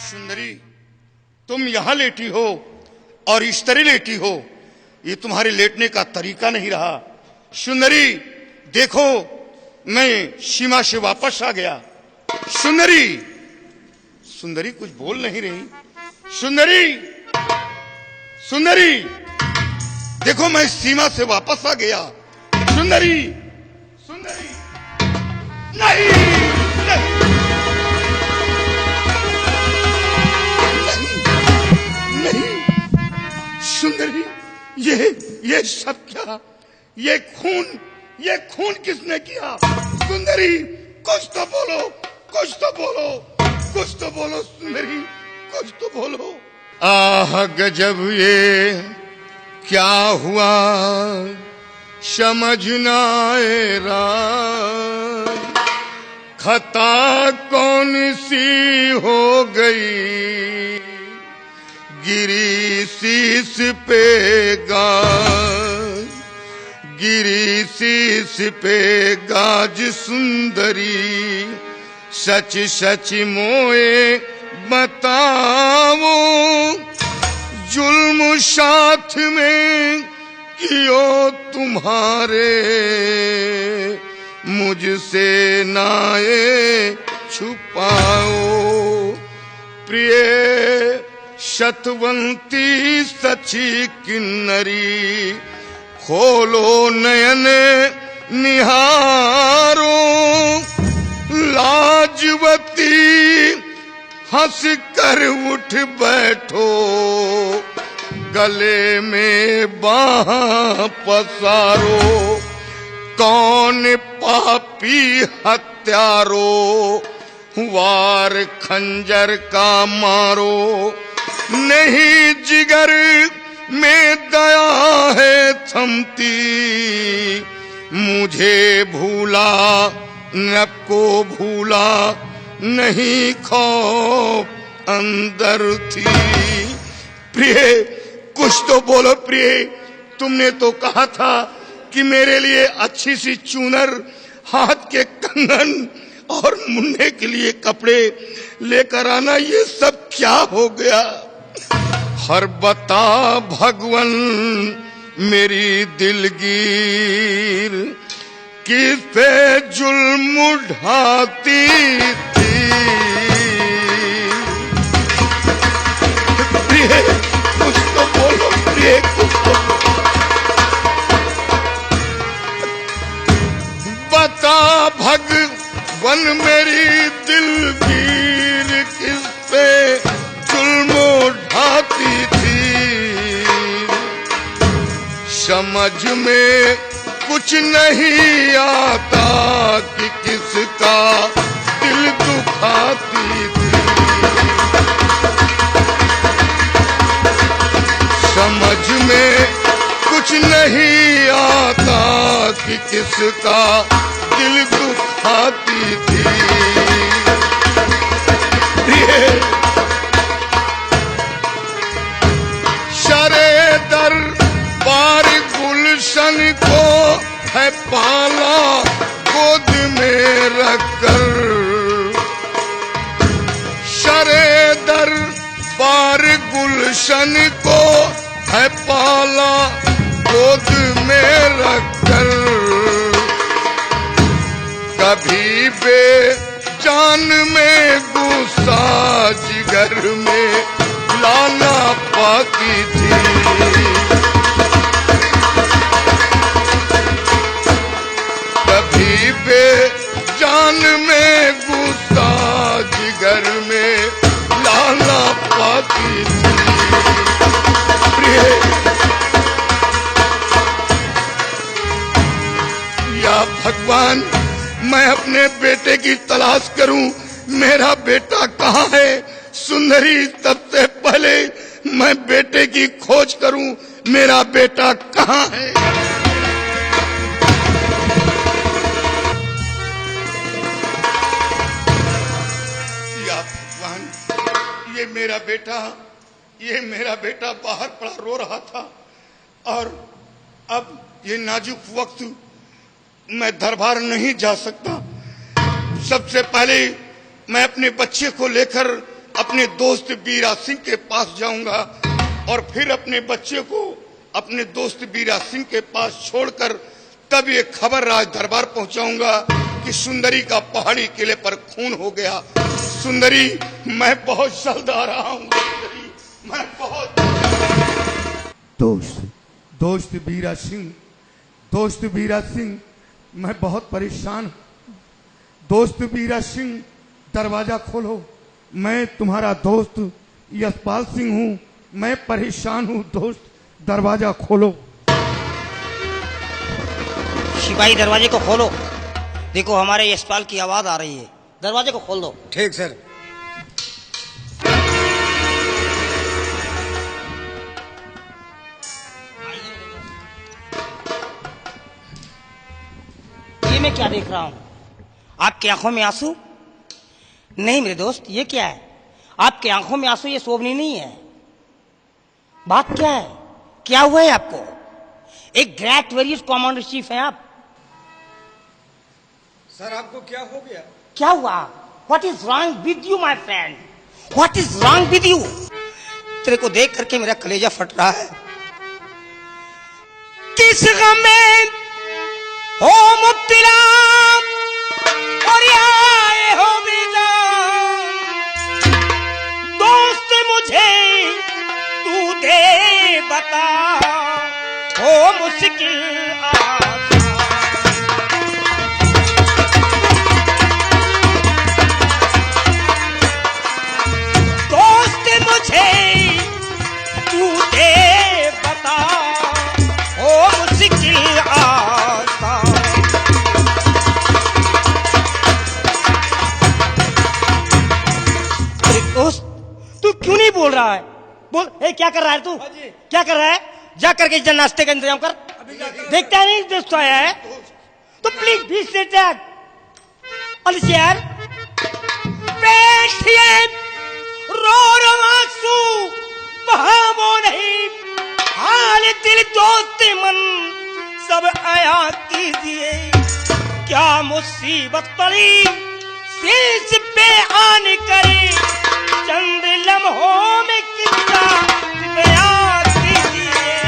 C: सुंदरी, तुम यहां लेटी हो और इस तरह लेटी हो, ये तुम्हारे लेटने का तरीका नहीं रहा। सुंदरी देखो, मैं सीमा से वापस आ गया। सुंदरी, सुंदरी कुछ बोल नहीं रही। सुंदरी, सुंदरी देखो, मैं सीमा से वापस आ गया। सुंदरी, सुंदरी, नहीं, नहीं, नहीं, नहीं। सुंदरी, ये सब क्या? ये खून किसने किया? सुंदरी, कुछ तो बोलो, कुछ तो बोलो, कुछ तो बोलो सुंदरी, कुछ तो बोलो। आह गजब ये क्या हुआ समझ न आए राज, खता कौन सी हो गई, गिरी शीश पे गाज, गिरी शीश पे गाज सुंदरी, सच सच मोए बताओ, जुल्म साथ में कियो तुम्हारे, मुझसे नाए छुपाओ, प्रिय शतवंती सची किन्नरी, खोलो नयन निहारो, लाजवती हंस कर उठ बैठो, गले में बाह पसारो, कौन पापी हत्यारो, वार खंजर का मारो, नहीं जिगर में दया है थमती, मुझे भूला न को भूला, नहीं खौफ अंदर थी। प्रिय कुछ तो बोलो प्रिय, तुमने तो कहा था कि मेरे लिए अच्छी सी चूनर, हाथ के कंगन और मुन्ने के लिए कपड़े लेकर आना, ये सब क्या हो गया। हर बता भगवन मेरी दिलगीर, किस पे जुल्म उठाती थी। प्रिय कुछ तो बोलो प्रिय, कुछ तो बता भगवन मेरी दिलगीर, किस पे जुल्म उठाती थी। समझ में कुछ नहीं आता कि किसका दिल दुखाती थी। समझ में कुछ नहीं आता कि किसका दिल दुखाती थी। शरे दर बार गुलशन को है पाला गोद में रखकर। शरे दर बार गुलशन को है पाला गोद में रखकर। कभी बेजान में गुस्सा जिगर में लाना पाती थी। कभी बेजान में गुस्सा जिगर में लाना पाती थी। प्रिय या भगवान, मैं अपने बेटे की तलाश करूं, मेरा बेटा कहाँ है। सुंदरी, सबसे पहले मैं बेटे की खोज करूं, मेरा बेटा कहाँ है। या भगवान, ये मेरा बेटा बाहर पड़ा रो रहा था, और अब ये नाजुक वक्त मैं दरबार नहीं जा सकता। सबसे पहले मैं अपने बच्चे को लेकर अपने दोस्त बीरा सिंह के पास जाऊंगा, और फिर अपने बच्चे को अपने दोस्त बीरा सिंह के पास छोड़कर तब ये खबर राज दरबार पहुंचाऊंगा कि सुंदरी का पहाड़ी किले पर खून हो गया। सुंदरी, मैं बहुत जल्द आ रहा हूं। सुंदरी, मैं बहुत। दोस्त बीरा सिंह, मैं बहुत परेशान हूं। दोस्त बीरा सिंह, दरवाजा खोलो, मैं तुम्हारा दोस्त यशपाल सिंह हूं, मैं परेशान हूं। दोस्त, दरवाजा खोलो।
F: सिपाही, दरवाजे को खोलो। देखो, हमारे यशपाल की आवाज आ रही है, दरवाजे को खोल दो।
D: ठीक सर।
F: आइए ये मैं क्या देख रहा हूं? आपकी आंखों में आंसू? नहीं मेरे दोस्त, ये क्या है? आपकी आंखों में आंसू ये शोभनीय नहीं है। बात क्या है? क्या हुआ है आपको? एक ग्रेट वेरियस कमांडर चीफ हैं आप।
D: सर आपको क्या हो गया?
F: क्या हुआ? What is wrong with you my friend? What is wrong with you? तेरे को देख करके मेरा कलेजा फट रहा है। किस गम में हो मुब्तला और आए हो बेजान, दोस्त मुझे तू दे बता, हो मुश्किल आसान। दोस्त मुझे तू दे बता, हो मुश्किल आसान। अरे दोस्त, तू क्यों नहीं बोल रहा है? बोल। ए, क्या कर रहा है तू? क्या कर रहा है? जा करके इधर नाश्ते का इंतजाम कर। देखता नहीं दोस्त आया है तो प्लीज भी सिट दैट। अलियार बैठिए, रो रो आंसू बहावो नहीं, हाल दिल दोस्त मन सब आया कीजिए। क्या मुसीबत पड़ी शीश पे आन करे, चंद लम्हों में कितना बयां कीजिए।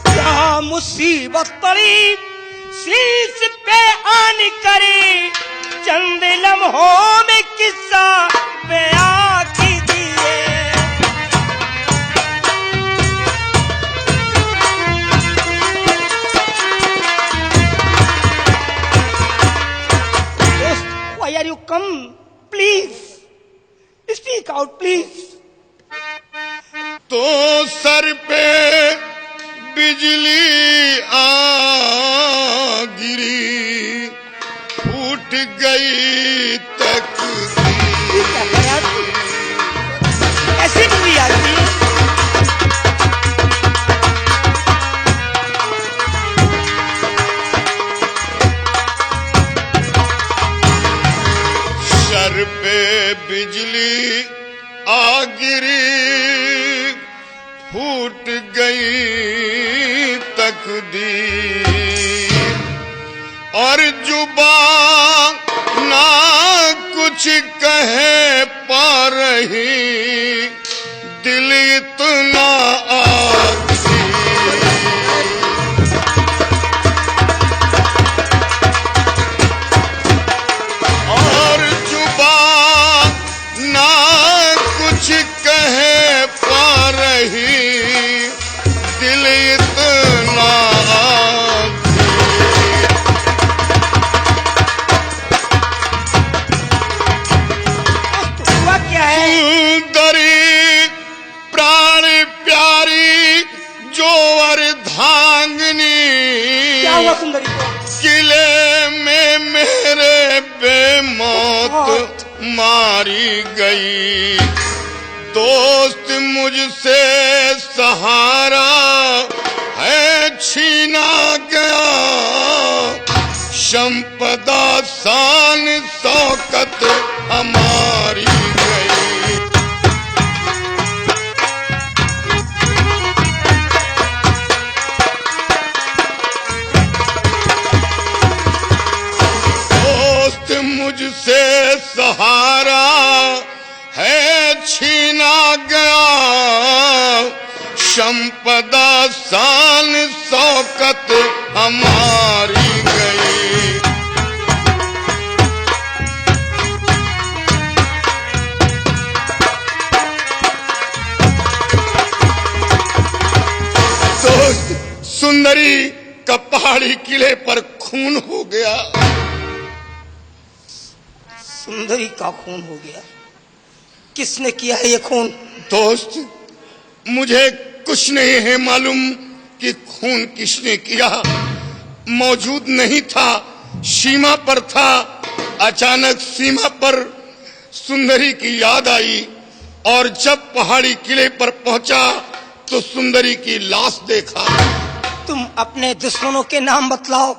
F: क्या मुसीबत पड़ी शीश पे आन करे, चंद लम्हों में किस्सा बयां कीजिए। Why are you come? Please speak out, please.
C: तो सर पे बिजली आ गिरी, फूट गई तकदीर।
F: ऐसी बिजली आती है?
C: सर पे बिजली आ गिरी, फूट गई तकदीर। और जुबान ना कुछ कहे पा रही, दिल इतना आती। और जुबान ना कुछ कहे पा रही, दिल इतना आती।
F: हुआ क्या है?
C: सुंदरी प्राण प्यारी जो अर्धांगिनी,
F: क्या हुआ सुंदरी को?
C: किले में मेरे बेमौत मारी गई। दोस्त मुझसे सहारा है छीना गया, संपदा शान शौकत हमारी गई। दोस्त मुझसे सहारा है छीना गया, संपदा शान शौकत हमारी गई। दोस्त, सुंदरी का पहाड़ी किले पर खून हो गया।
F: सुंदरी का खून हो गया? किसने किया है ये खून?
C: दोस्त, मुझे कुछ नहीं है मालूम कि खून किसने किया। मौजूद नहीं था, सीमा पर था। अचानक सीमा पर सुंदरी की याद आई और जब पहाड़ी किले पर पहुंचा तो सुंदरी की लाश देखा।
F: तुम अपने दुश्मनों के नाम बतलाओ।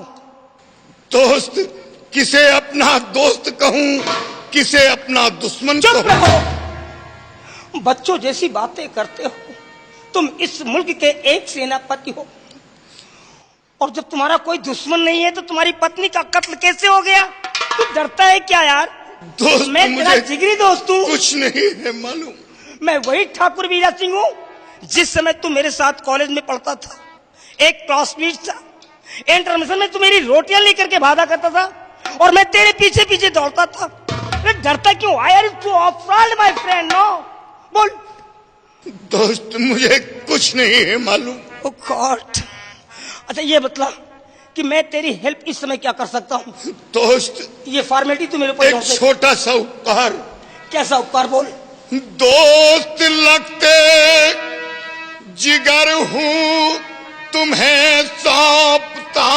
C: दोस्त, किसे अपना दोस्त कहूं, किसे अपना दुश्मन
F: चुप
C: कहूं?
F: रहो, बच्चों जैसी बातें करते हो। तुम इस मुल्क के एक सेनापति हो, और जब तुम्हारा कोई दुश्मन नहीं है तो तुम्हारी पत्नी का कत्ल कैसे हो गया? तू डरता है क्या यार?
C: दोस्त,
F: मैं तेरा
C: मुझे
F: जिगरी दोस्त हूँ।
C: कुछ नहीं है मालूम।
F: मैं वही ठाकुर वीरा सिंह हूँ जिस समय तू मेरे साथ कॉलेज में पढ़ता था। एक क्लासमेट था। इंटरमिशन में तू मेरी रोटियां लेकर के भागा करता था और मैं तेरे पीछे पीछे दौड़ता था। अरे डरता क्यों? I are too afraid my friend. No, बोल।
C: दोस्त, मुझे कुछ नहीं है मालूम।
F: Oh God. अच्छा ये बतला कि मैं तेरी हेल्प इस समय क्या कर सकता हूँ?
C: दोस्त,
F: ये फॉर्मेलिटी तू मेरे ऊपर
C: एक
F: छोड़ दे।
C: छोटा सा उपकार।
F: कैसा उपकार? बोल।
C: दोस्त लगते जिगर हूँ तुम्हें सौंपता,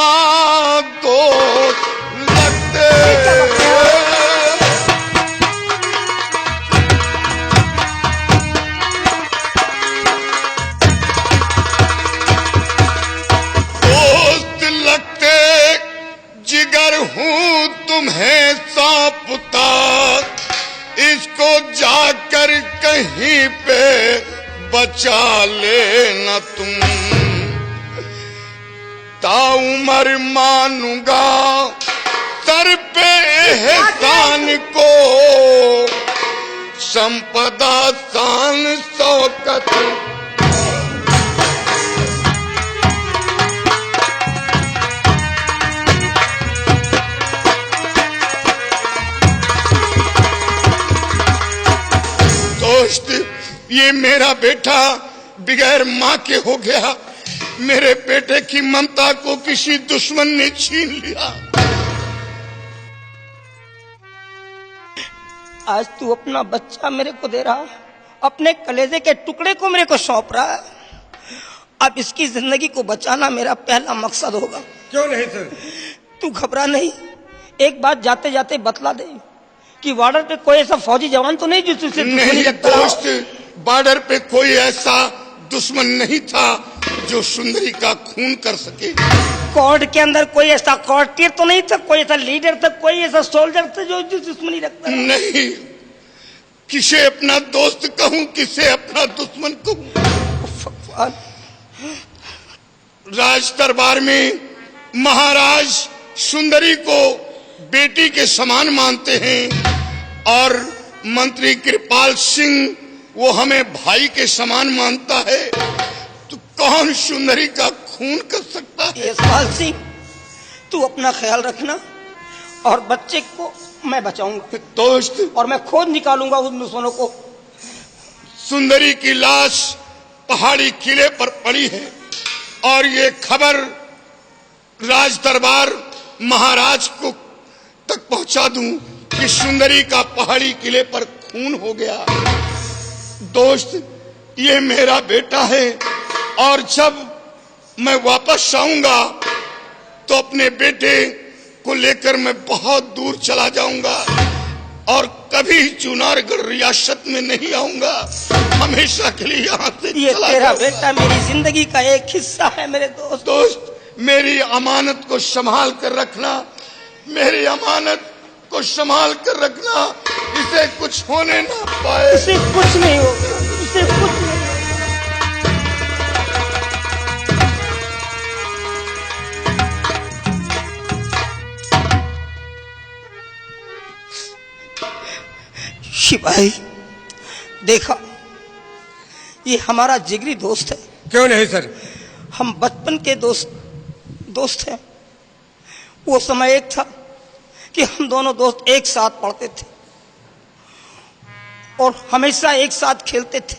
C: दोस्त लगते। दोस्त लगते जिगर हूँ तुम्हें सौंपता, इसको जाकर कहीं पे बचा लेना तुम। ताउमर मानूंगा सर पे एहसान को, संपदा शान शौकत। दोस्त, ये मेरा बेटा बगैर माँ के हो गया। मेरे बेटे की ममता को किसी दुश्मन ने छीन लिया।
F: आज तू अपना बच्चा मेरे को दे रहा, अपने कलेजे के टुकड़े को मेरे को सौंप रहा है। अब इसकी जिंदगी को बचाना मेरा पहला मकसद होगा।
D: क्यों नहीं सर?
F: तू घबरा नहीं। एक बात जाते जाते बतला दे कि बॉर्डर पे कोई ऐसा फौजी जवान तो नहीं जिससे दुश्मनी
C: नहीं
F: रखता रहा?
C: दोस्त, बॉर्डर पे कोई ऐसा दुश्मन नहीं था जो सुंदरी का खून कर सके।
F: कोर्ट के अंदर कोई ऐसा कॉर्टियर तो नहीं था, कोई ऐसा लीडर था, कोई ऐसा सोल्जर था जो दुश्मनी रखता रहा?
C: नहीं, किसे अपना दोस्त कहूं, किसे अपना दुश्मन कहूं? राज दरबार में महाराज सुंदरी को बेटी के समान मानते हैं और मंत्री कृपाल सिंह वो हमें भाई के समान मानता है। तो कौन सुंदरी का खून कर सकता है?
F: यशपाल सिंह, तू अपना ख्याल रखना और बच्चे को मैं बचाऊंगा
C: दोस्त,
F: और मैं खोज निकालूंगा उन दुश्मनों को।
C: सुंदरी की लाश पहाड़ी किले पर पड़ी है और ये खबर राज दरबार महाराज को तक पहुंचा दूं कि सुंदरी का पहाड़ी किले पर खून हो गया। दोस्त, ये मेरा बेटा है और जब मैं वापस आऊंगा तो अपने बेटे को लेकर मैं बहुत दूर चला जाऊंगा और कभी चुनारगढ़ रियासत में नहीं आऊंगा। हमेशा के लिए यहाँ से
F: ये
C: चला
F: तेरा
C: जाऊंगा।
F: बेटा मेरी जिंदगी का एक हिस्सा है मेरे दोस्त।
C: दोस्त, मेरी अमानत को संभाल कर रखना, मेरी अमानत को संभाल कर रखना, इसे कुछ होने ना पाए।
F: उसे कुछ नहीं होगा, उसे कुछ नहीं होगा। शिपाही, देखा, ये हमारा जिगरी दोस्त है।
D: क्यों नहीं सर?
F: हम बचपन के दोस्त हैं। वो समय एक था कि हम दोनों दोस्त एक साथ पढ़ते थे और हमेशा एक साथ खेलते थे।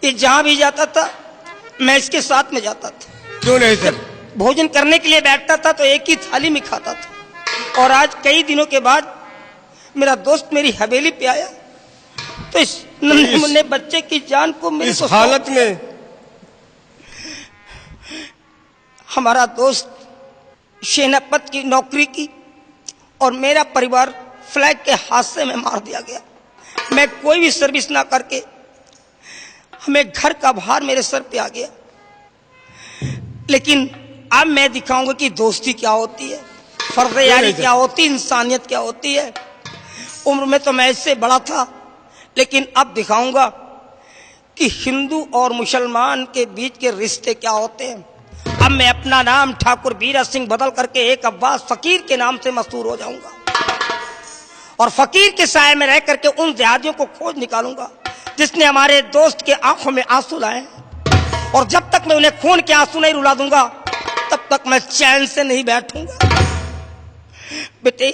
F: ये जहां भी जाता था मैं इसके साथ में जाता था।
D: क्यों नहीं सर?
F: भोजन करने के लिए बैठता था तो एक ही थाली में खाता था। और आज कई दिनों के बाद मेरा दोस्त मेरी हवेली पे आया तो इस नन्हे मुन्ने बच्चे की जान को मेरे
D: इस
F: को
D: हालत में
F: हमारा दोस्त सेनापत की नौकरी की और मेरा परिवार फ्लैग के हादसे में मार दिया गया। मैं कोई भी सर्विस ना करके हमें घर का भार मेरे सर पे आ गया। लेकिन अब मैं दिखाऊंगा कि दोस्ती क्या होती है, फर्ज यारी क्या होती है, इंसानियत क्या होती है। उम्र में तो मैं इससे बड़ा था, लेकिन अब दिखाऊंगा कि हिंदू और मुसलमान के बीच के रिश्ते क्या होते हैं। अब मैं अपना नाम ठाकुर बीरा सिंह बदल करके एक अब्बास फकीर के नाम से मशहूर हो जाऊंगा और फकीर के साए में रह करके उन जिहादियों को खोज निकालूंगा जिसने हमारे दोस्त के आंखों में आंसू लाए। और जब तक मैं उन्हें खून के आंसू नहीं रुला दूंगा तब तक मैं चैन से नहीं बैठूंगा। बेटे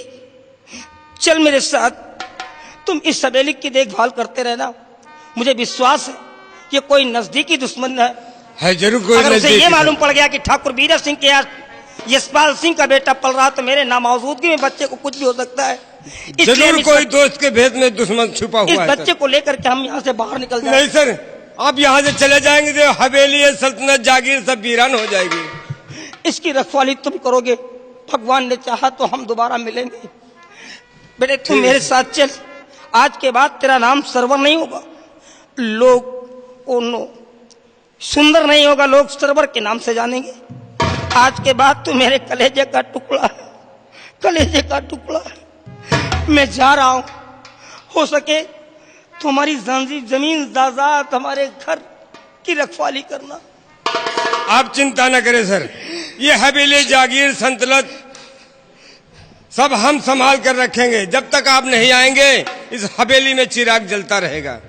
F: चल मेरे साथ, तुम इस हवेली की देखभाल करते रहना। मुझे विश्वास है ये कोई नजदीकी दुश्मन है
A: जरूर कोई
F: अगर उसे
A: नजदीकी
F: ये
A: है।
F: मालूम पड़ गया कि ठाकुर बीरा सिंह के यहाँ यशपाल सिंह का बेटा पल रहा तो मेरे नामौजूदगी में बच्चे को कुछ भी हो सकता है। इसलिए
D: जरूर
F: हम
D: कोई दोस्त के भेद में दुश्मन छुपा
F: इस
D: हुआ है
F: बच्चे को लेकर के हम यहाँ से बाहर निकल जाए।
D: नहीं सर, आप यहाँ से चले जाएंगे तो हवेली सल्तनत जागीर सब वीरान हो जाएगी।
F: इसकी रखवाली तुम करोगे, भगवान ने चाहा तो हम दोबारा मिलेंगे। बेटे तुम मेरे साथ चल, आज के बाद तेरा नाम सरवर नहीं होगा, लोग नो सुंदर नहीं होगा, लोग सरवर के नाम से जानेंगे। आज के बाद तू मेरे कलेजे का टुकड़ा है, कलेजे का टुकड़ा है। मैं जा रहा हूं, हो सके तुम्हारी जमीन जायदाद हमारे घर की रखवाली करना।
D: आप चिंता न करें सर, ये हवेली जागीर संतलत सब हम संभाल कर रखेंगे। जब तक आप नहीं आएंगे इस हवेली में चिराग जलता रहेगा।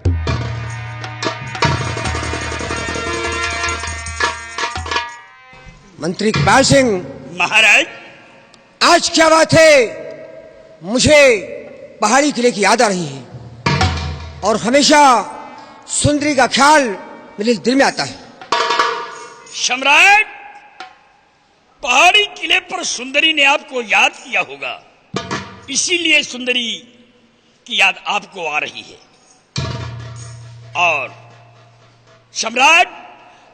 G: मंत्री कृपाल सिंह
E: महाराज,
G: आज क्या बात है, मुझे पहाड़ी किले की याद आ रही है और हमेशा सुंदरी का ख्याल मेरे दिल में आता है।
E: सम्राट, पहाड़ी किले पर सुंदरी ने आपको याद किया होगा, इसीलिए सुंदरी की याद आपको आ रही है। और सम्राट,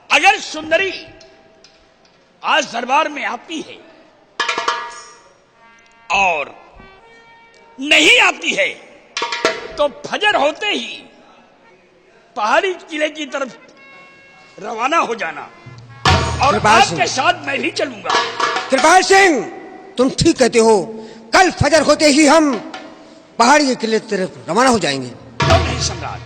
E: अगर सुंदरी आज दरबार में आती है और नहीं आती है तो फजर होते ही पहाड़ी किले की तरफ रवाना हो जाना और
G: कृपाल सिंह।
E: आपके साथ मैं भी चलूंगा।
G: कृपाल सिंह, तुम ठीक कहते हो, कल फजर होते ही हम पहाड़ी के किले की तरफ रवाना हो जाएंगे।
E: क्यों नहीं सम्राट?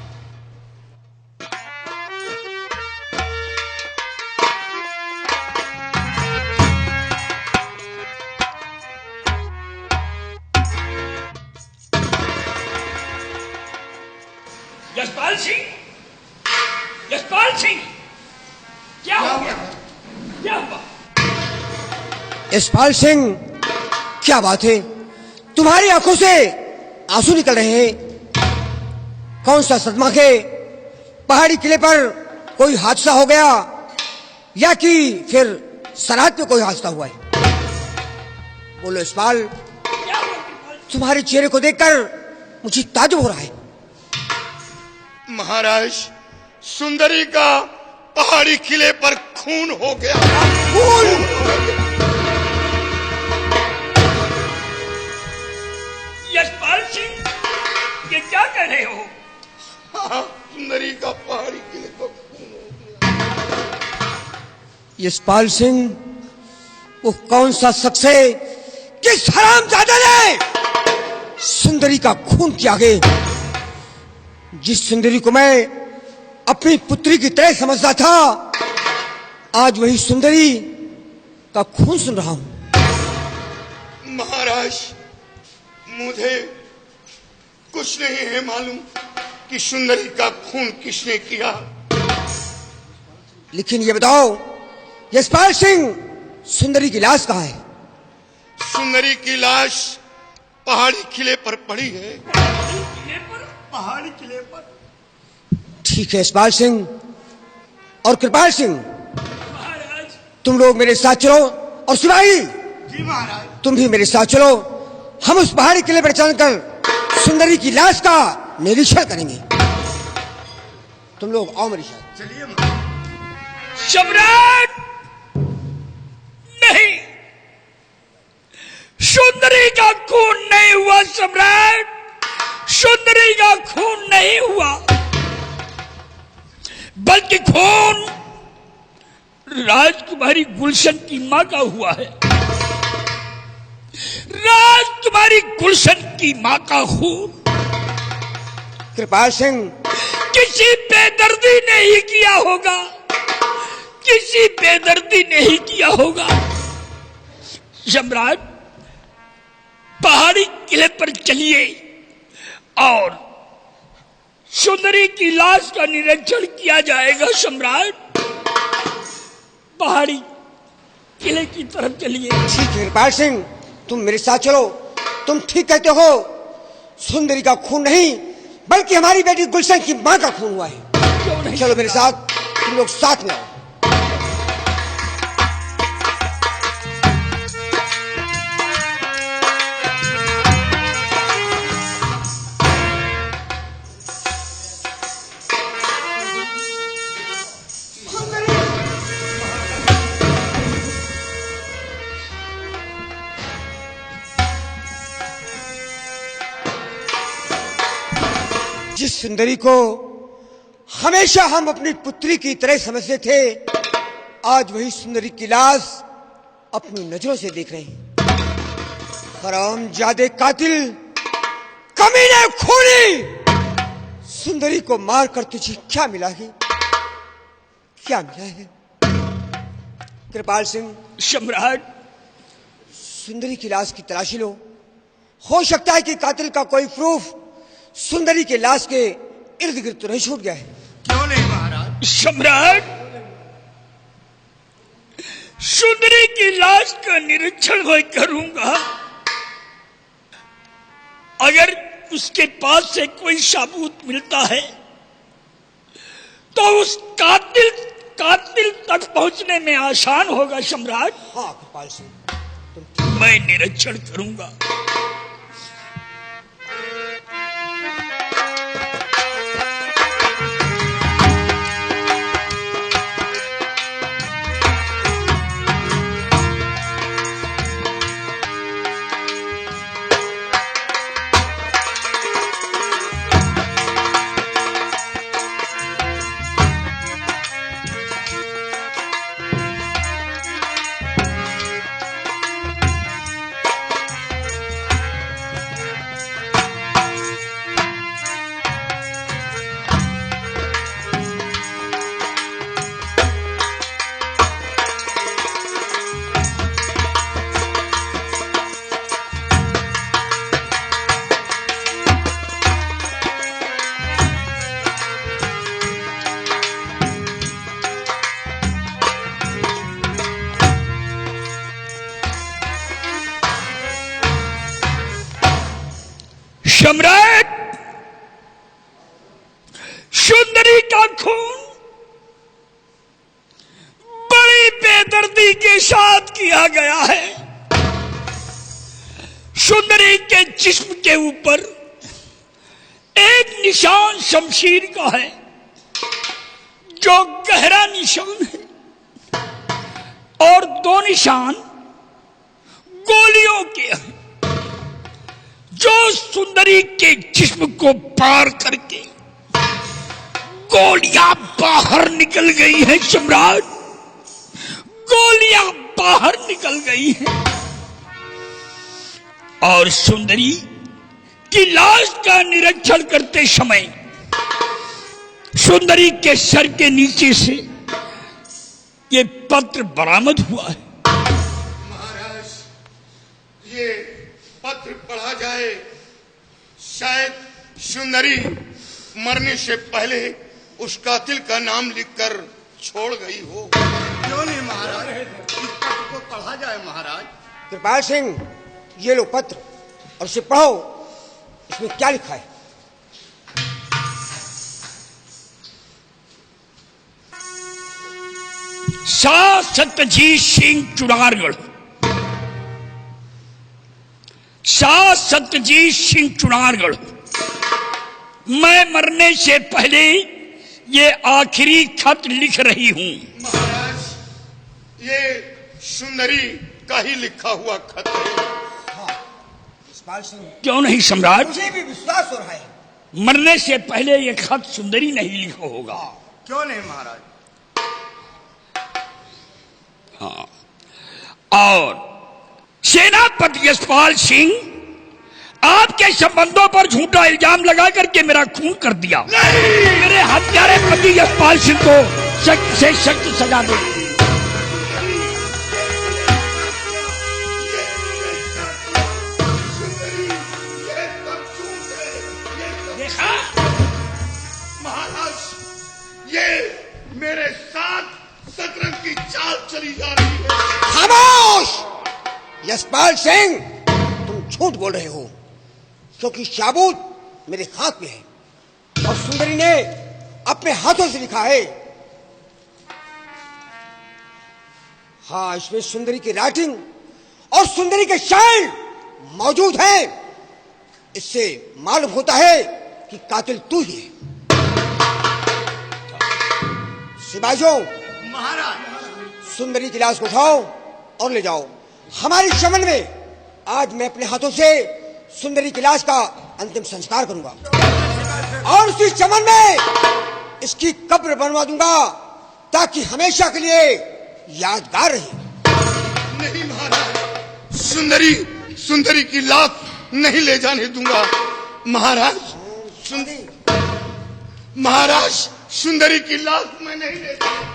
E: यशपाल सिंह, यशपाल सिंह, क्या हो गया? क्या हुआ?
G: यशपाल सिंह, क्या बात है, तुम्हारी आंखों से आंसू निकल रहे हैं। कौन सा सदमा के पहाड़ी किले पर कोई हादसा हो गया या कि फिर सरहद पे कोई हादसा हुआ है? बोलो यशपाल,
E: क्या हुआ कृपाल?
G: तुम्हारे चेहरे को देखकर मुझे ताज्जुब हो रहा है।
C: महाराज, सुंदरी का पहाड़ी किले पर खून हो गया।
E: यशपाल सिंह, ये क्या कह रहे हो?
C: हाँ, सुंदरी का पहाड़ी किले पर खून हो गया।
G: यशपाल सिंह, वो कौन सा शख्स है, किस हरामजादे ने सुंदरी का खून किया आगे? जिस सुंदरी को मैं अपनी पुत्री की तरह समझता था, आज वही सुंदरी का खून सुन रहा हूं।
C: महाराज, मुझे कुछ नहीं है मालूम कि सुंदरी का खून किसने किया।
G: लेकिन ये बताओ यशपाल सिंह, सुंदरी की लाश कहाँ है?
C: सुंदरी की लाश पहाड़ी किले पर पड़ी है।
E: किले पर, पहाड़ी किले पर।
G: ठीक है यशपाल सिंह और कृपाल सिंह,
E: महाराज,
G: तुम लोग मेरे साथ चलो और सिपाही
C: जी महाराज।
G: तुम भी मेरे साथ चलो। हम उस पहाड़ी किले पर चलकर सुंदरी की लाश का निरीक्षण करेंगे। तुम लोग आओ मेरे साथ।
C: चलिए
E: सम्राट, नहीं, सुंदरी का खून नहीं हुआ सम्राट, सुंदरी का खून नहीं हुआ, राजकुमारी गुलशन की मां का हुआ है। राजकुमारी गुलशन की मां का खून
G: कृपाल सिंह,
E: किसी बेदर्दी ने ही किया होगा, किसी बेदर्दी ने ही किया होगा। सम्राट, पहाड़ी किले पर चलिए और सुंदरी की लाश का निरीक्षण किया जाएगा। सम्राट, पहाड़ी किले की तरफ चलिए।
G: ठीक है कृपाल सिंह, तुम मेरे साथ चलो। तुम ठीक कहते हो, सुंदरी का खून नहीं बल्कि हमारी बेटी गुलशन की मां का खून हुआ है। चलो मेरे साथ, तुम लोग साथ में आओ। जिस सुंदरी को हमेशा हम अपनी पुत्री की तरह समझते थे, आज वही सुंदरी की लाश अपनी नजरों से देख रहे हैं। हरामजादे कातिल, कमीने, खूनी, सुंदरी को मारकर तुझे क्या मिला है? क्या मिला है? कृपाल सिंह,
E: सम्राट,
G: सुंदरी की लाश की तलाशी लो। हो सकता है कि कातिल का कोई प्रूफ सुंदरी के लाश के इर्द गिर्द तो नहीं छूट गया है।
C: क्यों नहीं महाराज?
E: सम्राट, सुंदरी की लाश का निरीक्षण मैं करूंगा। अगर उसके पास से कोई सबूत मिलता है तो उस कातिल तक पहुंचने में आसान होगा। सम्राट,
G: हाँ कृपाल सिंह,
E: मैं निरीक्षण करूंगा। सम्राट, सुंदरी का खून बड़ी बेदर्दी के साथ किया गया है। सुंदरी के जिस्म के ऊपर एक निशान शमशीर का है जो गहरा निशान है और दो निशान गोलियों के हैं जो सुंदरी के जिस्म को पार करके गोलियां बाहर निकल गई हैं। सम्राट, गोलियां बाहर निकल गई हैं और सुंदरी की लाश का निरीक्षण करते समय सुंदरी के सर के नीचे से ये पत्र बरामद हुआ है।
C: महाराज, ये पत्र पढ़ा जाए, शायद सुंदरी मरने से पहले उस कातिल का नाम लिखकर छोड़ गई हो। क्यों नहीं महाराज, इस पत्र को पढ़ा जाए महाराज।
G: कृपाल सिंह, ये लो पत्र और इसे पढ़ो। इसमें क्या लिखा है?
E: शाह सत्यजीत सिंह चुनारगढ़, शाह सत्यजीत सिंह चुनारगढ़, मैं मरने से पहले ये आखिरी खत लिख रही हूं।
C: महाराज, ये सुंदरी का ही लिखा हुआ खत है।
G: कृपाल सिंह,
E: क्यों नहीं सम्राट,
G: मुझे भी विश्वास हो रहा है
E: मरने से पहले ये खत सुंदरी नहीं लिखा होगा।
C: क्यों नहीं महाराज?
E: और सेनापति यशपाल सिंह आपके संबंधों पर झूठा इल्जाम लगा करके मेरा खून कर दिया। मेरे हत्यारे पति यशपाल सिंह को सख्त से सख्त सजा दे।
C: देखा महाराज, ये मेरे साथ शतरंज की चाल चली जा रही है।
G: खामोश! यशपाल सिंह, तुम झूठ बोल रहे हो, क्योंकि शाबूत मेरे हाथ में है और सुंदरी ने अपने हाथों से लिखा है। हाँ, इसमें सुंदरी की राइटिंग और सुंदरी के शाइन मौजूद हैं। इससे मालूम होता है कि कातिल तू ही है। सिपाहियों,
C: महाराज,
G: सुंदरी की लाश को उठाओ और ले जाओ हमारी चमन में। आज मैं अपने हाथों से सुंदरी की लाश का अंतिम संस्कार करूंगा और उसी चमन में इसकी कब्र बनवा दूंगा, ताकि हमेशा के लिए यादगार रहे।
C: नहीं महाराज, सुंदरी की लाश नहीं ले जाने दूंगा। महाराज, सुंदरी की लाश मैं नहीं ले जाने।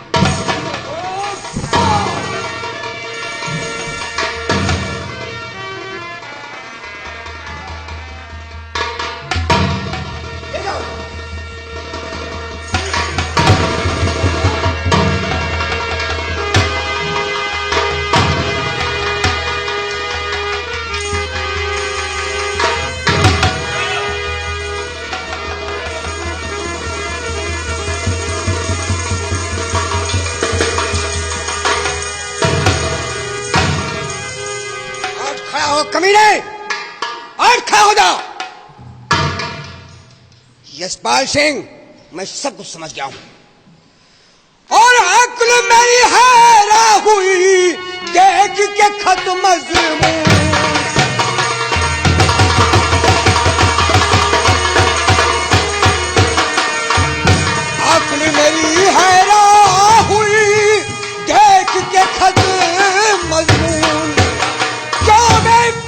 G: कमीने, और खड़ा हो जाओ। यशपाल सिंह, मैं सब कुछ समझ गया हूं और अक्ल मेरी हैरा हुई देख के खत मजमून। अक्ल मेरी हैरा हुई देख के खत मजमून।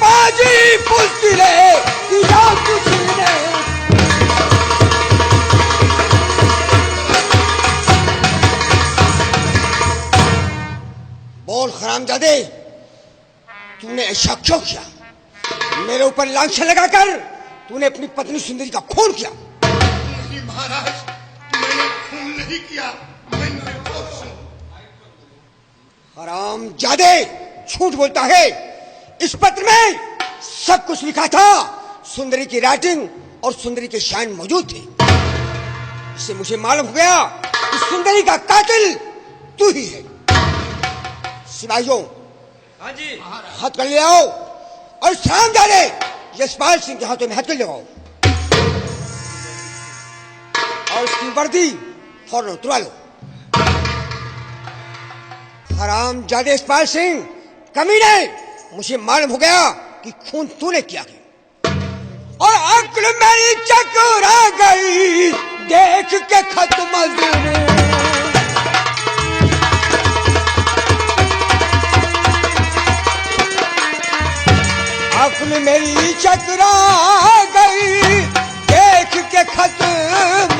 G: बाजी पुस्तले किया तुझने, बोल हरामजादे, तूने ऐसा क्यों किया? मेरे ऊपर लांछन लगाकर तूने अपनी पत्नी सुंदरी का खून किया।
C: नहीं महाराज, मैंने खून नहीं किया, मैं निर्दोष हूं।
G: हरामजादे, झूठ बोलता है। इस पत्र में सब कुछ लिखा था। सुंदरी की राइटिंग और सुंदरी के शाइन मौजूद थे। इससे मुझे मालूम हो गया कि सुंदरी का कातिल तू ही है। सिपाहियों,
D: हाँ जी,
G: हथकड़ी ले आओ और हरामजादे यशपाल सिंह के हाथों में हथकड़ी लगाओ और उसकी वर्दी फौरन उतरवा लो। हरामजादे यशपाल सिंह, कमीने, मुझे मालूम हो गया कि खून तूने किया है और अक्ल मेरी चकरा गई देख के खत मजमून। अक्ल मेरी चकरा गई देख के खत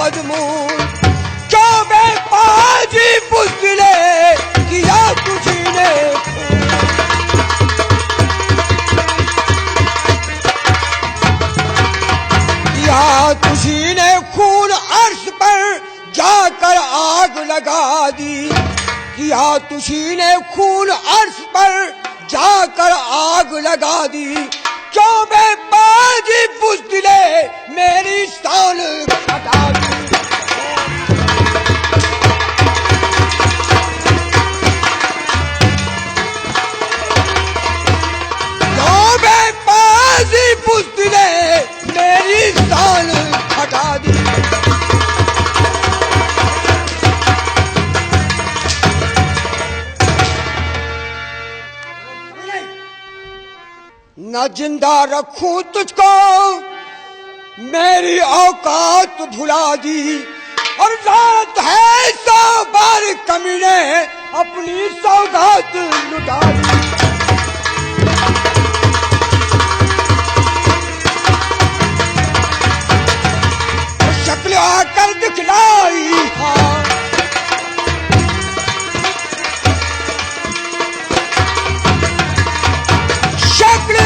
G: मजमून। जो बेपाजी पुस्तले किया तुझने, तुझी ने खून अर्श पर जाकर आग लगा दी। किया तुझी ने खून अर्श पर जाकर आग लगा दी। क्यों बेबाजी बुज़दिले मेरी शान घटा दी। क्यों बेबाजी बुज़दिले मेरी शान घटा दी। न जिंदा रखूं तुझको मेरी औकात भुला दी। और रात है 100 बार कमीने अपनी सौगात लुटा दी। शक्ल आकर दिखलाई हाँ, शक्ल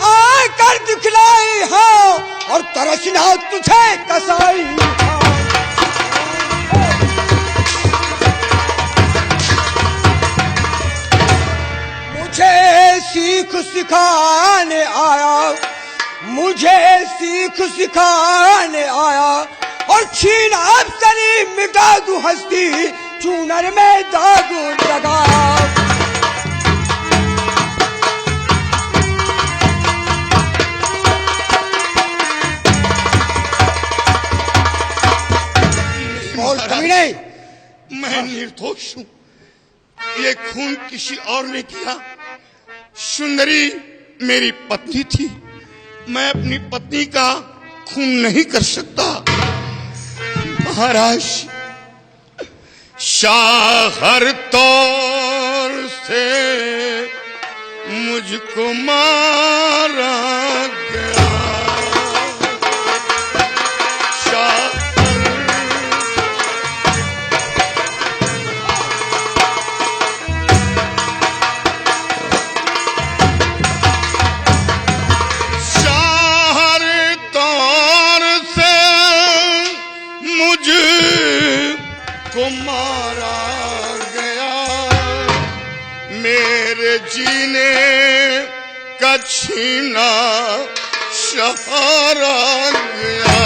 G: आकर दिखलाई हाँ, और तरसना तुझे कसाई हाँ। मुझे सीख सिखाने आया, मुझे सीख सिखाने आया, और छीन अफसरी मिटा दूं हस्ती, चूनर में दाग लगा। और कभी नहीं,
C: मैं निर्दोष हूं, ये खून किसी और ने किया। सुंदरी मेरी पत्नी थी, मैं अपनी पत्नी का खून नहीं कर सकता। महाराज, शाहर तौर से मुझको मारा गया। को मारा गया, मेरे जीने का छीना सहारा गया।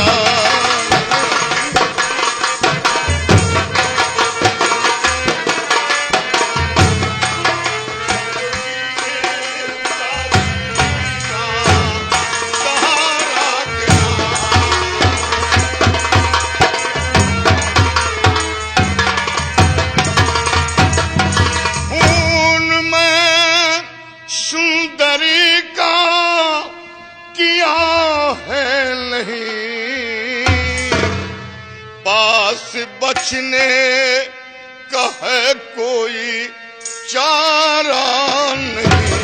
C: बचने का है कोई चारा नहीं।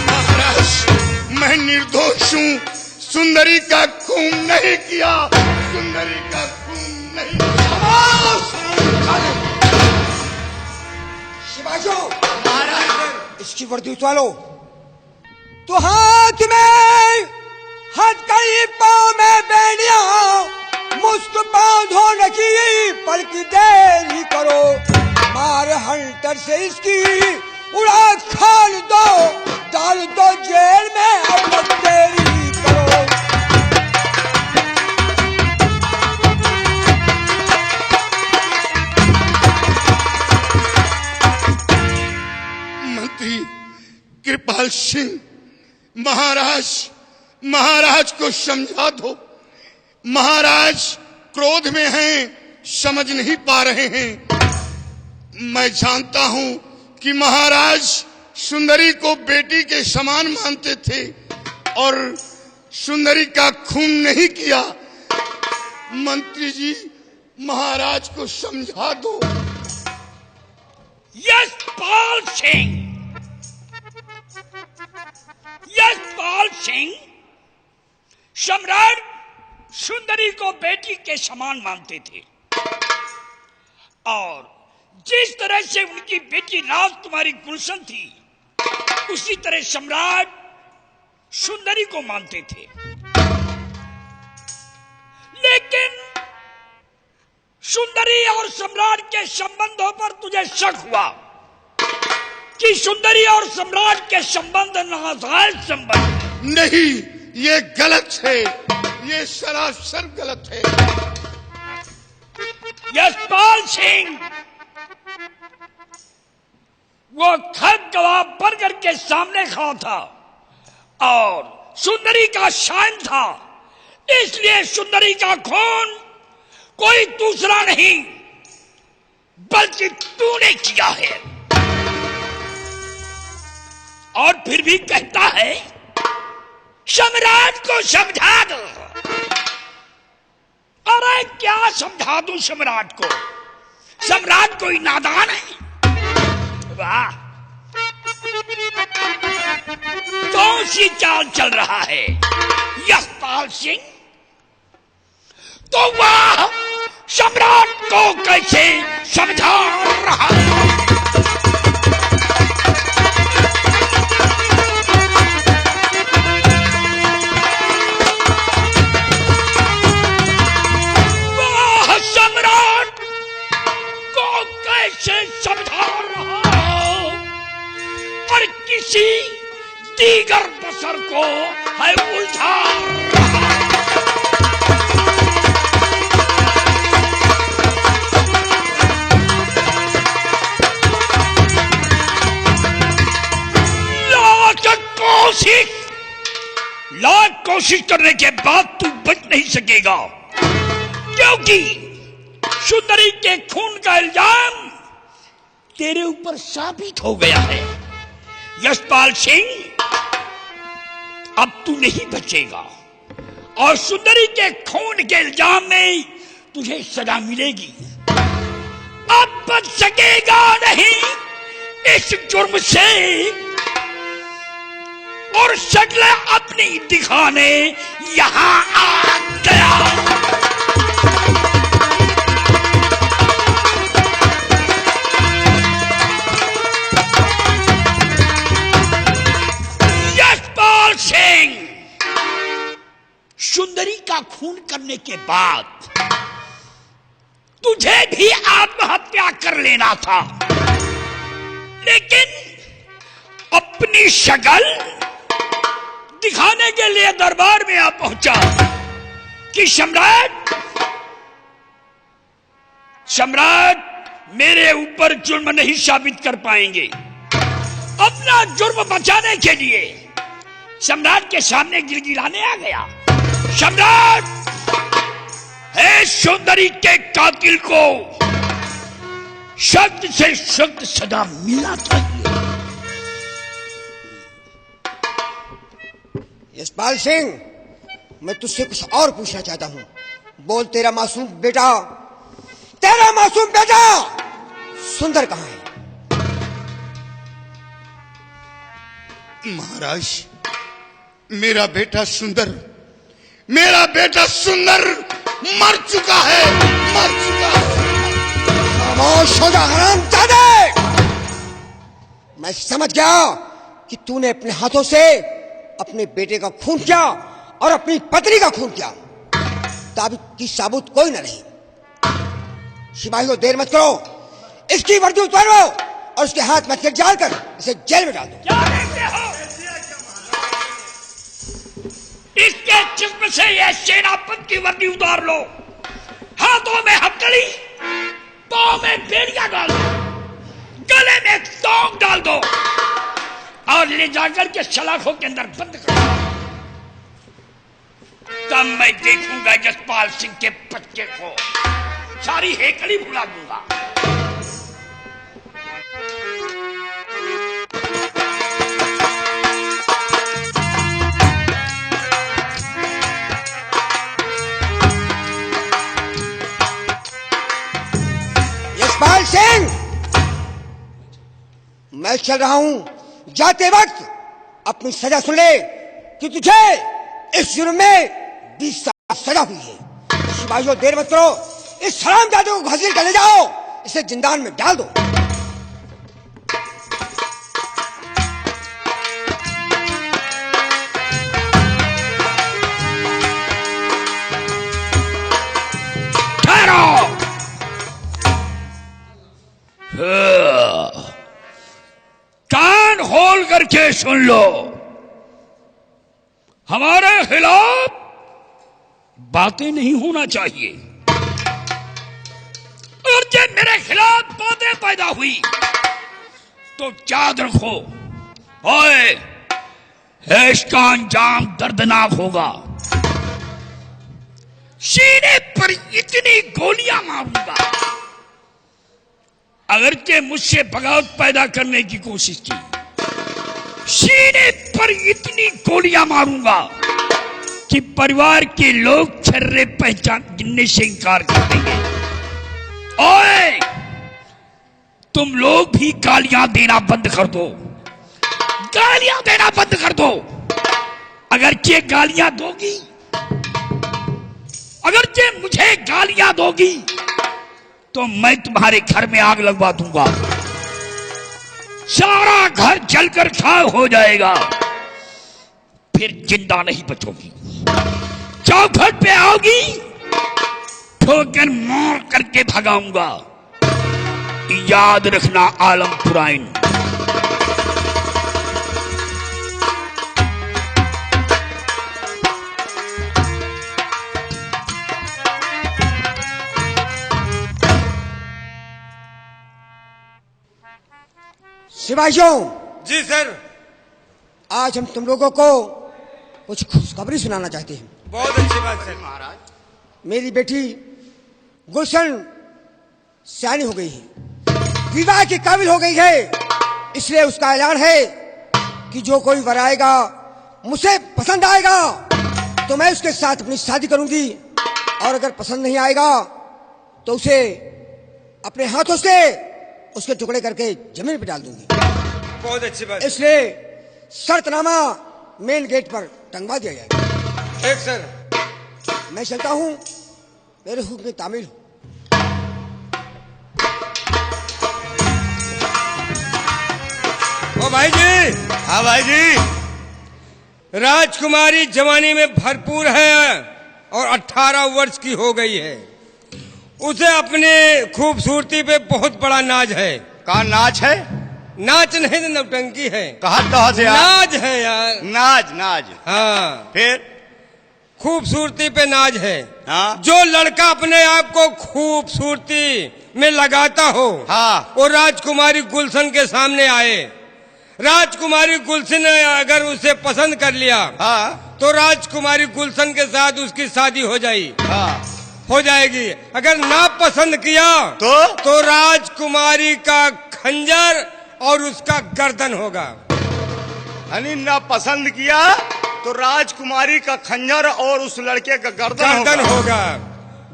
C: महाराज, मैं निर्दोष हूँ, सुंदरी का खून नहीं किया, सुंदरी का खून नहीं किया।
G: शिवाजो इसकी वर्दी उतारो। तो हाथ में हथकड़ी, पाँव में बेड़िया, मुस्क बांधो न की पलक देरी करो, मार हंटर से इसकी उड़ा खाल दो, डाल दो जेल में अब देरी करो।
C: मंत्री कृपाल सिंह, महाराज को समझा दो। महाराज क्रोध में हैं, समझ नहीं पा रहे हैं। मैं जानता हूं कि महाराज सुंदरी को बेटी के समान मानते थे और सुंदरी का खून नहीं किया। मंत्री जी, महाराज को समझा दो।
E: यशपाल सिंह, यशपाल सिंह सम्राट सुंदरी को बेटी के समान मानते थे और जिस तरह से उनकी बेटी राजकुमारी गुलशन थी, उसी तरह सम्राट सुंदरी को मानते थे। लेकिन सुंदरी और सम्राट के संबंधों पर तुझे शक हुआ कि सुंदरी और सम्राट के संबंध नाजायज संबंध।
C: नहीं, ये गलत है, ये सरासर गलत है।
E: यशपाल सिंह वो खत गवाह बनकर के सामने खड़ा था और सुंदरी का शान था, इसलिए सुंदरी का खून कोई दूसरा नहीं बल्कि तूने किया है। और फिर भी कहता है सम्राट को समझा दो। अरे क्या समझा दूं सम्राट को? सम्राट कोई नादान है? वाह, कौन सी चाल चल रहा है यशपाल सिंह? तो वाह, सम्राट को कैसे समझा रहा है? वाह, सम्राट को कैसे समझा रहा और किसी दीगर बसर को है उलझा रहा। लाख कोशिश करने के बाद तू बच नहीं सकेगा, क्योंकि सुंदरी के खून का इल्जाम तेरे ऊपर साबित हो गया है। यशपाल सिंह, अब तू नहीं बचेगा और सुंदरी के खून के इल्जाम में तुझे सजा मिलेगी। अब बच सकेगा नहीं इस जुर्म से, और शक्ल अपनी दिखाने यहां आ गया। यशपाल सिंह, सुंदरी का खून करने के बाद तुझे भी आत्महत्या कर लेना था, लेकिन अपनी शक्ल दिखाने के लिए दरबार में आ पहुंचा कि सम्राट मेरे ऊपर जुर्म नहीं साबित कर पाएंगे। अपना जुर्म बचाने के लिए सम्राट के सामने गिड़गिड़ाने आ गया। सम्राट, है सुंदरी के कातिल को सख्त से सख्त सजा मिलना चाहिए।
G: यशपाल सिंह, मैं तुझसे कुछ और पूछना चाहता हूं। बोल, तेरा मासूम बेटा सुंदर कहां है?
C: महाराज, मेरा बेटा सुंदर मर चुका है।
G: खामोश हो जा हरामजादे! मैं समझ गया कि तूने अपने हाथों से अपने बेटे का खून किया और अपनी पत्नी का खून किया। साबुत कोई न रही। सिपाहियों, देर मत करो, इसकी वर्दी उतारो और उसके हाथ में जाल कर इसे जेल में डाल दो।
E: क्या देखते हो? इसके जिस्म से यह सेनापति की वर्दी उतार लो, हाथों में हथकड़ी, पांव में बेड़ियां डाल दो, गले में तोक डाल दो और ले जाकर के सलाखों के अंदर बंद कर दो। तब मैं देखूंगा यशपाल सिंह के बच्चे को, सारी हेकड़ी भुला दूंगा।
G: यशपाल सिंह, मैं चल रहा हूं। जाते वक्त अपनी सजा सुन ले कि तुझे इस जुर्म में 20 साल सजा हुई है। सिपाहियों, देर मत करो, इस हरामजादे को घसीट कर ले जाओ, इसे जिंदान में डाल दो।
E: ठहरो। कान खोल करके सुन लो, हमारे खिलाफ बातें नहीं होना चाहिए। और जब मेरे खिलाफ बातें पैदा हुई तो याद रखो, ओए, इसका अंजाम दर्दनाक होगा। सीने पर इतनी गोलियां मारूंगा, अगर के मुझसे बगावत पैदा करने की कोशिश की सीने पर इतनी गोलियां मारूंगा कि परिवार के लोग छर्रे पहचान गिनने से इनकार कर देंगे। ओए, तुम लोग भी गालियां देना बंद कर दो, गालियां देना बंद कर दो। अगरचे गालियां दोगी, अगरचे मुझे गालियां दोगी तो मैं तुम्हारे घर में आग लगवा दूंगा, सारा घर जलकर खाक हो जाएगा, फिर जिंदा नहीं बचोगी। चौखट पे आओगी, ठोकर मार करके भगाऊंगा। याद रखना आलम पुराइन।
G: सिपाहियों,
D: जी सर।
G: आज हम तुम लोगों को कुछ खुशखबरी सुनाना चाहते हैं।
D: बहुत अच्छी बात सर। महाराज,
G: मेरी बेटी गुलशन सयानी हो गई है, विवाह की काबिल हो गई है, इसलिए उसका ऐलान है कि जो कोई वर आएगा, मुझे पसंद आएगा तो मैं उसके साथ अपनी शादी करूंगी, और अगर पसंद नहीं आएगा तो उसे अपने हाथों से उसके टुकड़े करके जमीन पर डाल दूंगी।
D: बहुत अच्छी बात।
G: इसलिए शर्तनामा मेन गेट पर टंगवा दिया जाएगा।
D: एक सर।
G: मैं चलता हूं, मेरे हुक्म में तामील हो।
D: ओ भाई जी।
C: हाँ भाई जी।
D: राजकुमारी जवानी में भरपूर है और 18 वर्ष की हो गई है। उसे अपने खूबसूरती पे बहुत बड़ा नाज है।
C: कहाँ नाच है?
D: नाच नहीं तो नौटंकी है।
C: कहाँ से यार?
D: नाज है यार।
C: नाज नाज।
D: हाँ,
C: फिर
D: खूबसूरती पे नाज है।
C: हाँ।
D: जो लड़का अपने आप को खूबसूरती में लगाता हो,
C: हाँ,
D: वो राजकुमारी गुलशन के सामने आए। राजकुमारी गुलशन ने अगर उसे पसंद कर लिया,
C: हाँ,
D: तो राजकुमारी गुलशन के साथ उसकी शादी हो
C: हो
D: जाएगी। अगर ना पसंद किया तो राजकुमारी का खंजर और उसका गर्दन होगा।
C: यानी ना पसंद किया तो राजकुमारी का खंजर और उस लड़के का गर्दन
D: होगा।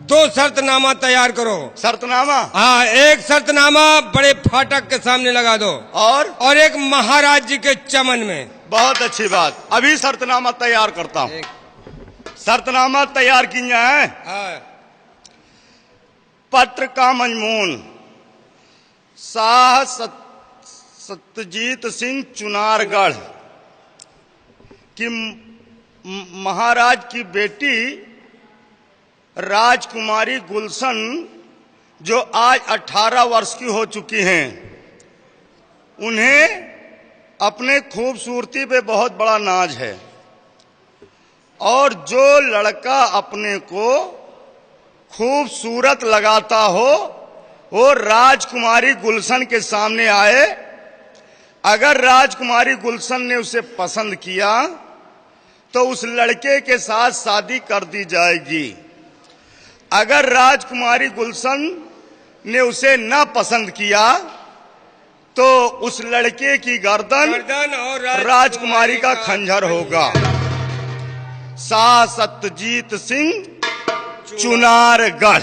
D: 2 शर्तनामा तैयार करो।
C: शर्तनामा?
D: हाँ, एक शर्तनामा बड़े फाटक के सामने लगा दो, और एक महाराज जी के चमन में।
C: बहुत अच्छी बात। अभी शर्तनामा तैयार करता हूँ। शर्तनामा तैयार किया है।
D: हाँ।
C: पत्र का मजमून, शाह सत्यजीत सिंह चुनारगढ़ की महाराज की बेटी राजकुमारी गुलशन, जो आज 18 वर्ष की हो चुकी हैं, उन्हें अपने खूबसूरती पे बहुत बड़ा नाज है, और जो लड़का अपने को खूबसूरत लगाता हो वो राजकुमारी गुलशन के सामने आए। अगर राजकुमारी गुलशन ने उसे पसंद किया तो उस लड़के के साथ शादी कर दी जाएगी। अगर राजकुमारी गुलशन ने उसे न पसंद किया तो उस लड़के की गर्दन
D: और
C: राजकुमारी का खंजर होगा। शाह सत्यजीत सिंह चुनारगढ़।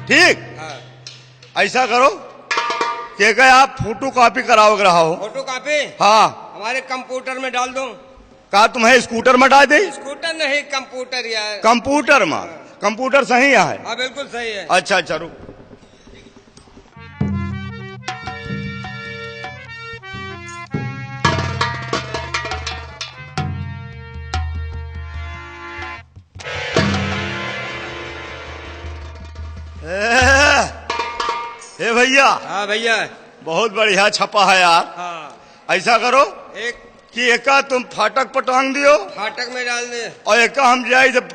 C: ठीक? ऐसा करो कि क्या आप फोटो कॉपी कराओ रहा हो?
D: Photo copy?
C: हाँ,
D: हमारे कंप्यूटर में डाल दो।
C: कहा तुम्हें स्कूटर में डाल दे?
D: स्कूटर नहीं, कंप्यूटर यार।
C: कंप्यूटर में? कंप्यूटर सही है?
D: हाँ, बिल्कुल सही है।
C: अच्छा अच्छा, रुक। ए भैया।
D: हाँ भैया।
C: बहुत बढ़िया छपा है यार।
D: हाँ।
C: ऐसा करो
D: एक
C: कि एका तुम फाटक पर टांग दियो,
D: फाटक में डाल दे,
C: और एका हम जाए जब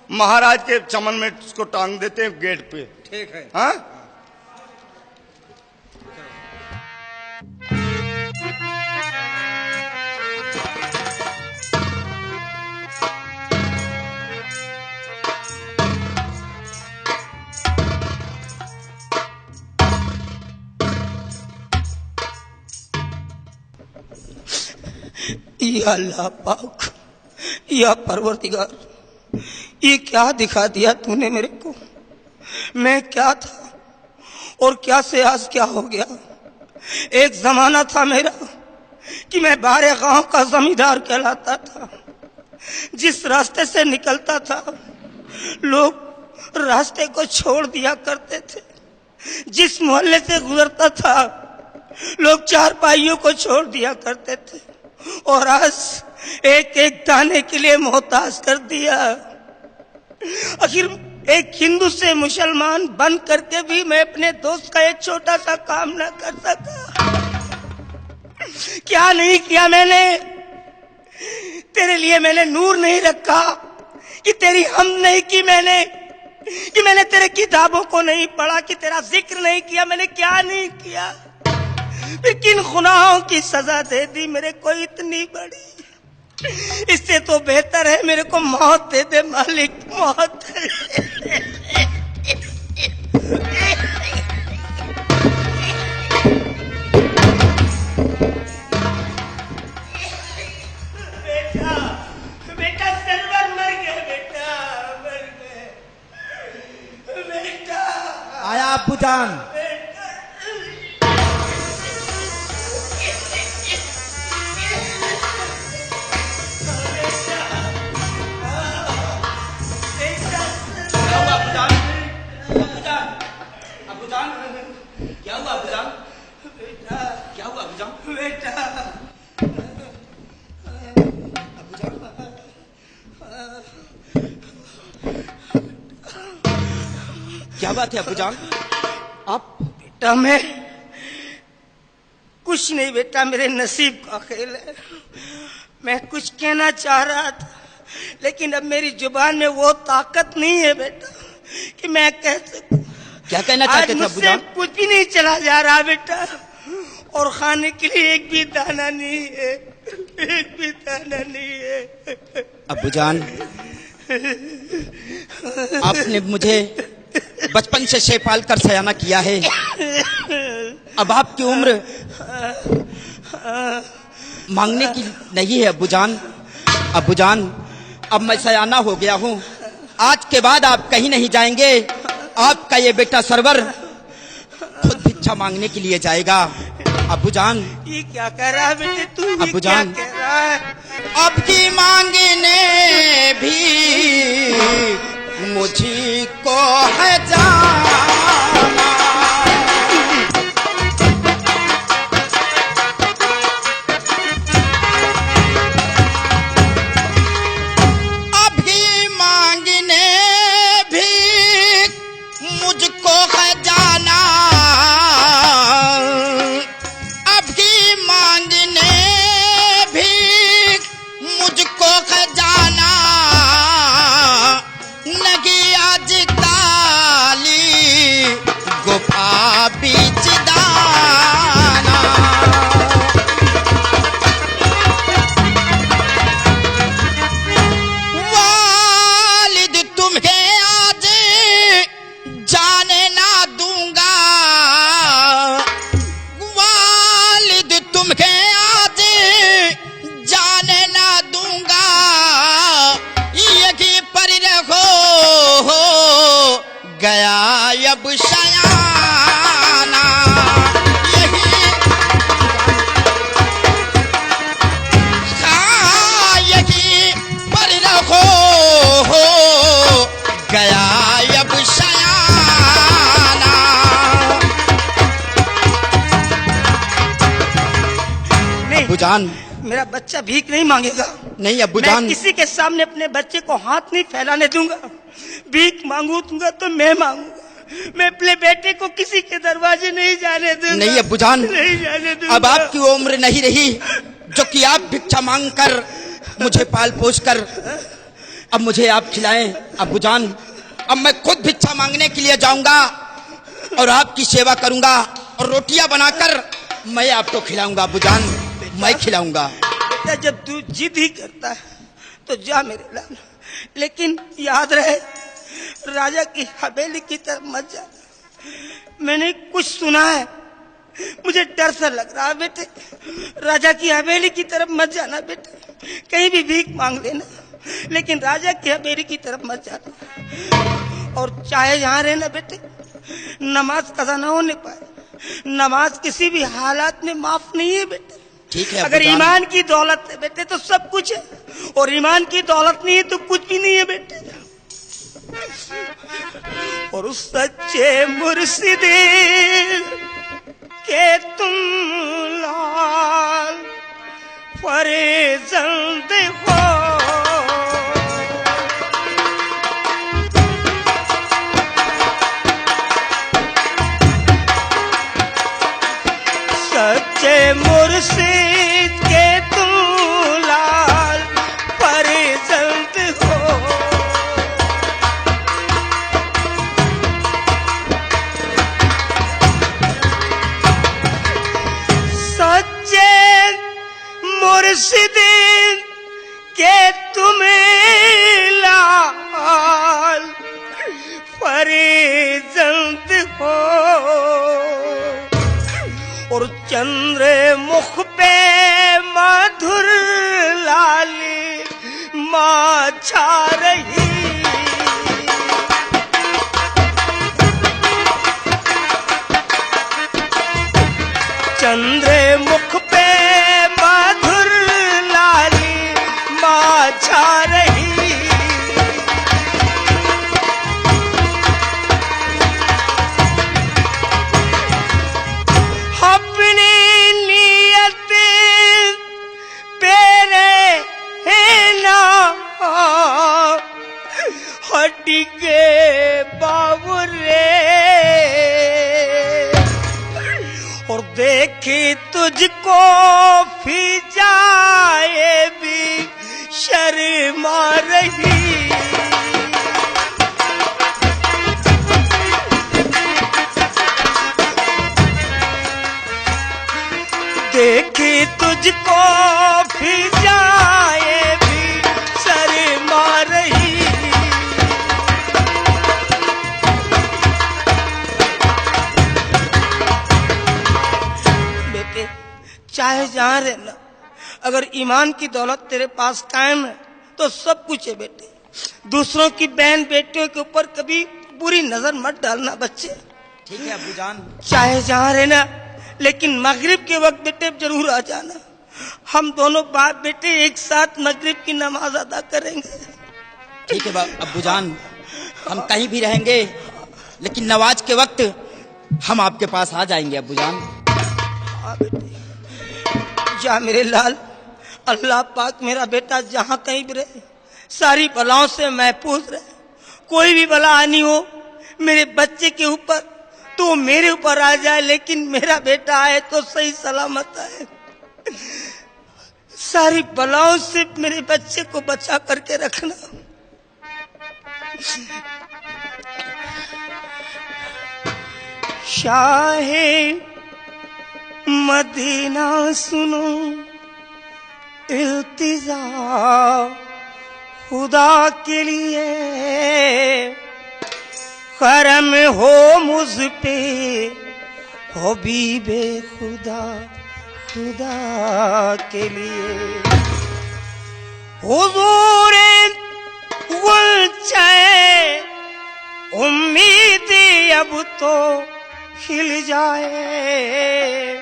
C: महाराज के चमन में उसको टांग देते हैं गेट पे।
D: ठीक है।
C: हाँ?
F: या अल्लाह पाक, या परवरदिगार, ये क्या दिखा दिया तूने मेरे को। मैं क्या था और क्या से आज क्या हो गया। एक जमाना था मेरा कि मैं बारे गांव का जमींदार कहलाता था। जिस रास्ते से निकलता था लोग रास्ते को छोड़ दिया करते थे। जिस मोहल्ले से गुजरता था लोग चारपाइयों को छोड़ दिया करते थे। और आज एक एक दाने के लिए मोहताज कर दिया। आखिर एक हिंदू से मुसलमान बन करके भी मैं अपने दोस्त का एक छोटा सा काम ना कर सका। क्या नहीं किया मैंने तेरे लिए। मैंने नूर नहीं रखा कि तेरी हम नहीं की मैंने, कि मैंने तेरे किताबों को नहीं पढ़ा, कि तेरा जिक्र नहीं किया। मैंने क्या नहीं किया। फिर किन गुनाहों की सजा दे दी मेरे को इतनी बड़ी। इससे तो बेहतर है मेरे को मौत दे दे मालिक, मौत दे दे। बेटा बेटा सरवर मर गए, बेटा मर गए बेटा।
G: आया अब्बू जान।
F: क्या हुआ अब्बूजान? बेटा क्या हुआ अब्बूजान? बेटा अब्बूजान क्या बात है अब्बूजान? आप? बेटा मैं कुछ नहीं बेटा, मेरे नसीब का खेल है। मैं कुछ कहना चाह रहा था लेकिन अब मेरी जुबान में वो ताकत नहीं है बेटा कि मैं कह सकूं।
H: क्या कहना चाहते थे अब्बूजान?
F: कुछ भी नहीं चला जा रहा बेटा, और खाने के लिए एक भी दाना नहीं है, एक भी दाना नहीं है।
H: अब्बूजान, आपने मुझे बचपन से शेपाल कर सयाना किया है। अब आपकी उम्र मांगने की नहीं है अब्बूजान। अब्बूजान, अब मैं सयाना हो गया हूँ। आज के बाद आप कहीं नहीं जाएंगे। आपका ये बेटा सरवर खुद भिक्षा मांगने के लिए जाएगा। अब्बूजान,
F: ये क्या कह रहा है बेटे तू? ये
H: अब्बूजान,
F: क्या कह रहा है?
H: अब की मांगने भी मुझको है जाना। अभी मांगने भी मुझको है जाना। अभी मांगने भी मुझको है जाना। नगी आज काली गुफा बीच दाना। वालिद तुम्हें आज जाने ना दूंगा। वालिद तुम्हें आज जाने ना दूंगा। यही पर रहो गया अब सयाना। यही पर रहो गया अब सयाना।
F: नहीं
H: अब्बूजान,
F: मेरा बच्चा भीख नहीं मांगेगा।
H: नहीं
F: मैं
H: अब्बूजान।
F: किसी के सामने अपने बच्चे को हाथ नहीं फैलाने दूंगा। भीख मांगूंगा तो मैं मांगूंगा। मैं अपने बेटे को किसी के दरवाजे नहीं जाने दूंगा।
H: नहीं अब्बूजान,
F: नहीं जाने दूंगा।
H: अब आपकी उम्र नहीं रही जो कि आप भिक्षा मांग कर मुझे पाल पोस कर अब मुझे आप खिलाएं। अब्बूजान, अब मैं खुद भिक्षा मांगने के लिए जाऊंगा और आपकी सेवा करूंगा और रोटियां बनाकर मैं आपको खिलाऊंगा। अब्बूजान, मैं खिलाऊंगा।
F: बेटा जब तू जिद ही करता है तो जा मेरे लाल, लेकिन याद रहे राजा की हवेली की तरफ मत जा। मैंने कुछ सुना है मुझे डर सा लग रहा है बेटे। राजा की हवेली की तरफ मत जाना बेटे, कहीं भी भीख मांग लेना, लेकिन राजा की हवेली की तरफ मत जाना। और चाहे यहाँ रहना बेटे, नमाज कज़ा ना होने पाए, नमाज किसी भी हालात में माफ नहीं है बेटे।
H: ठीक है
F: अगर
H: अब्बूजान।
F: ईमान की दौलत है बेटे तो सब कुछ है, और ईमान की दौलत नहीं है तो कुछ भी नहीं है बेटे। और उस सच्चे मुर्शिद के तुम लाल फरेजंद हो, सच्चे मुर्शिद के तुम लाल फरेजंद हो। सच्चे मुर्शिद के तुम लाल फरेजंद हो, और चंद्र मुख पे मधुर लाली माँ छा रही। चंद्र मुख पे मधुर लाली माँ छा रही। अपनी नियत पेरे है ना हटी के बाबुरे, और देखे तुझको फिर जाए भी शर्मा रही। देखे तुझको फिर जाए भी शर्मा रही। बेटे चाहे जहाँ रहना, अगर ईमान की दौलत तेरे पास कायम है तो सब कुछ है बेटे। दूसरों की बहन बेटियों के ऊपर कभी बुरी नजर मत डालना बच्चे।
H: ठीक है अब्बूजान।
F: चाहे जहाँ रहना, लेकिन मगरिब के वक्त बेटे जरूर आ जाना। हम दोनों बाप बेटे एक साथ मगरिब की नमाज अदा करेंगे।
H: ठीक है अब्बूजान, हम कहीं भी रहेंगे, लेकिन नमाज के वक्त हम आपके पास आ जाएंगे अब्बूजान।
F: हाँ बेटे, जा मेरे लाल। अल्लाह पाक मेरा बेटा जहाँ कहीं भी रहे सारी बलाओं से महफूज रहे। कोई भी बला आनी हो मेरे बच्चे के ऊपर तो मेरे ऊपर आ जाए, लेकिन मेरा बेटा आए तो सही सलामत आए। सारी बलाओं से मेरे बच्चे को बचा करके रखना। शाहे मदीना सुनो इल्तिजा खुदा के लिए, करम हो मुझ पे हबीबे खुदा खुदा के लिए। हुजूर गुलचे उम्मीद अब तो खिल जाए,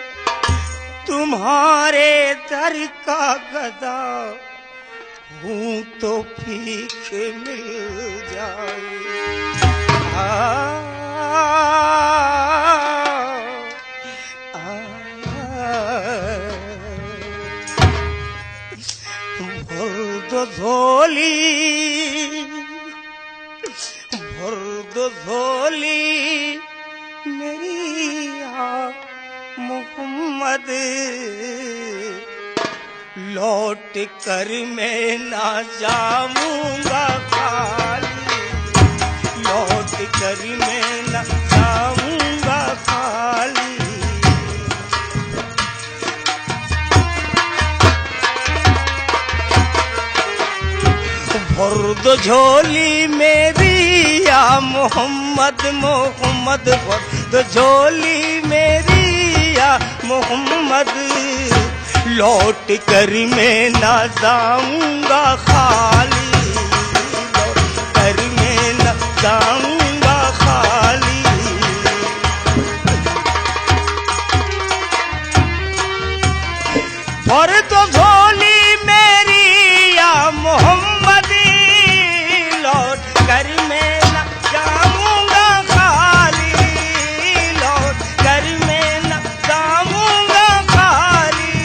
F: तुम्हारे दर का गदा हूँ तो भीख मिल जाए। भर दो झोली मेरी मोहम्मद, लौट कर मैं ना जाऊंगा खाली, लौट कर मैं ना जाऊंगा खाली। भर दो झोली मेरी या मोहम्मद मोहम्मद, भर दो झोली मेरी या मोहम्मद, लौट कर मैं ना जाऊंगा खाली, लौट कर मैं ना जाऊंगा खाली। और तो झोली मेरी या मोहम्मद, लौट कर मैं ना जाऊंगा खाली, लौट कर मैं ना जाऊंगा खाली।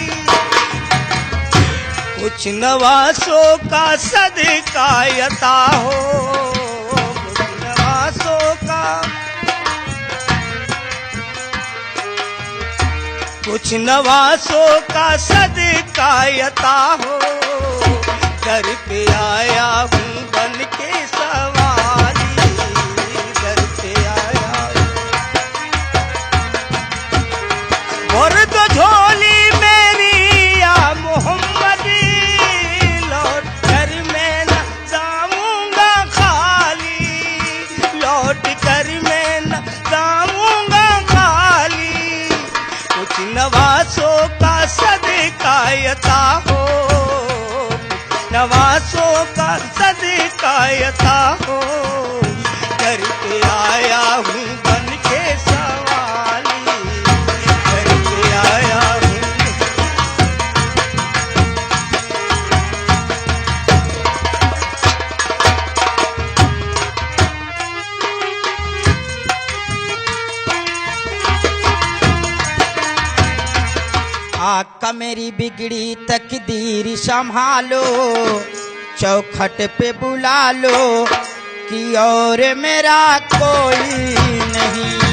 F: कुछ नवासों का सदका अता हो, कुछ नवासों का, कुछ नवासों का सदका अता हो। दर पे आया हूँ बन के सवारी, दर पे आया हूँ। और तो झोली मेरी या मोहम्मद, लौट कर मैं ना जाऊंगा खाली, लौट कर मैं ना जाऊंगा खाली। कुछ नवासों का सदका अता हो, नवासों का सदका अता हो। घर पे आया हूँ बन के सवाली, घर पे आया हूँ।
H: आका मेरी बिगड़ी तकदीर संभालो, चौखट पे बुला लो कि और मेरा कोई नहीं।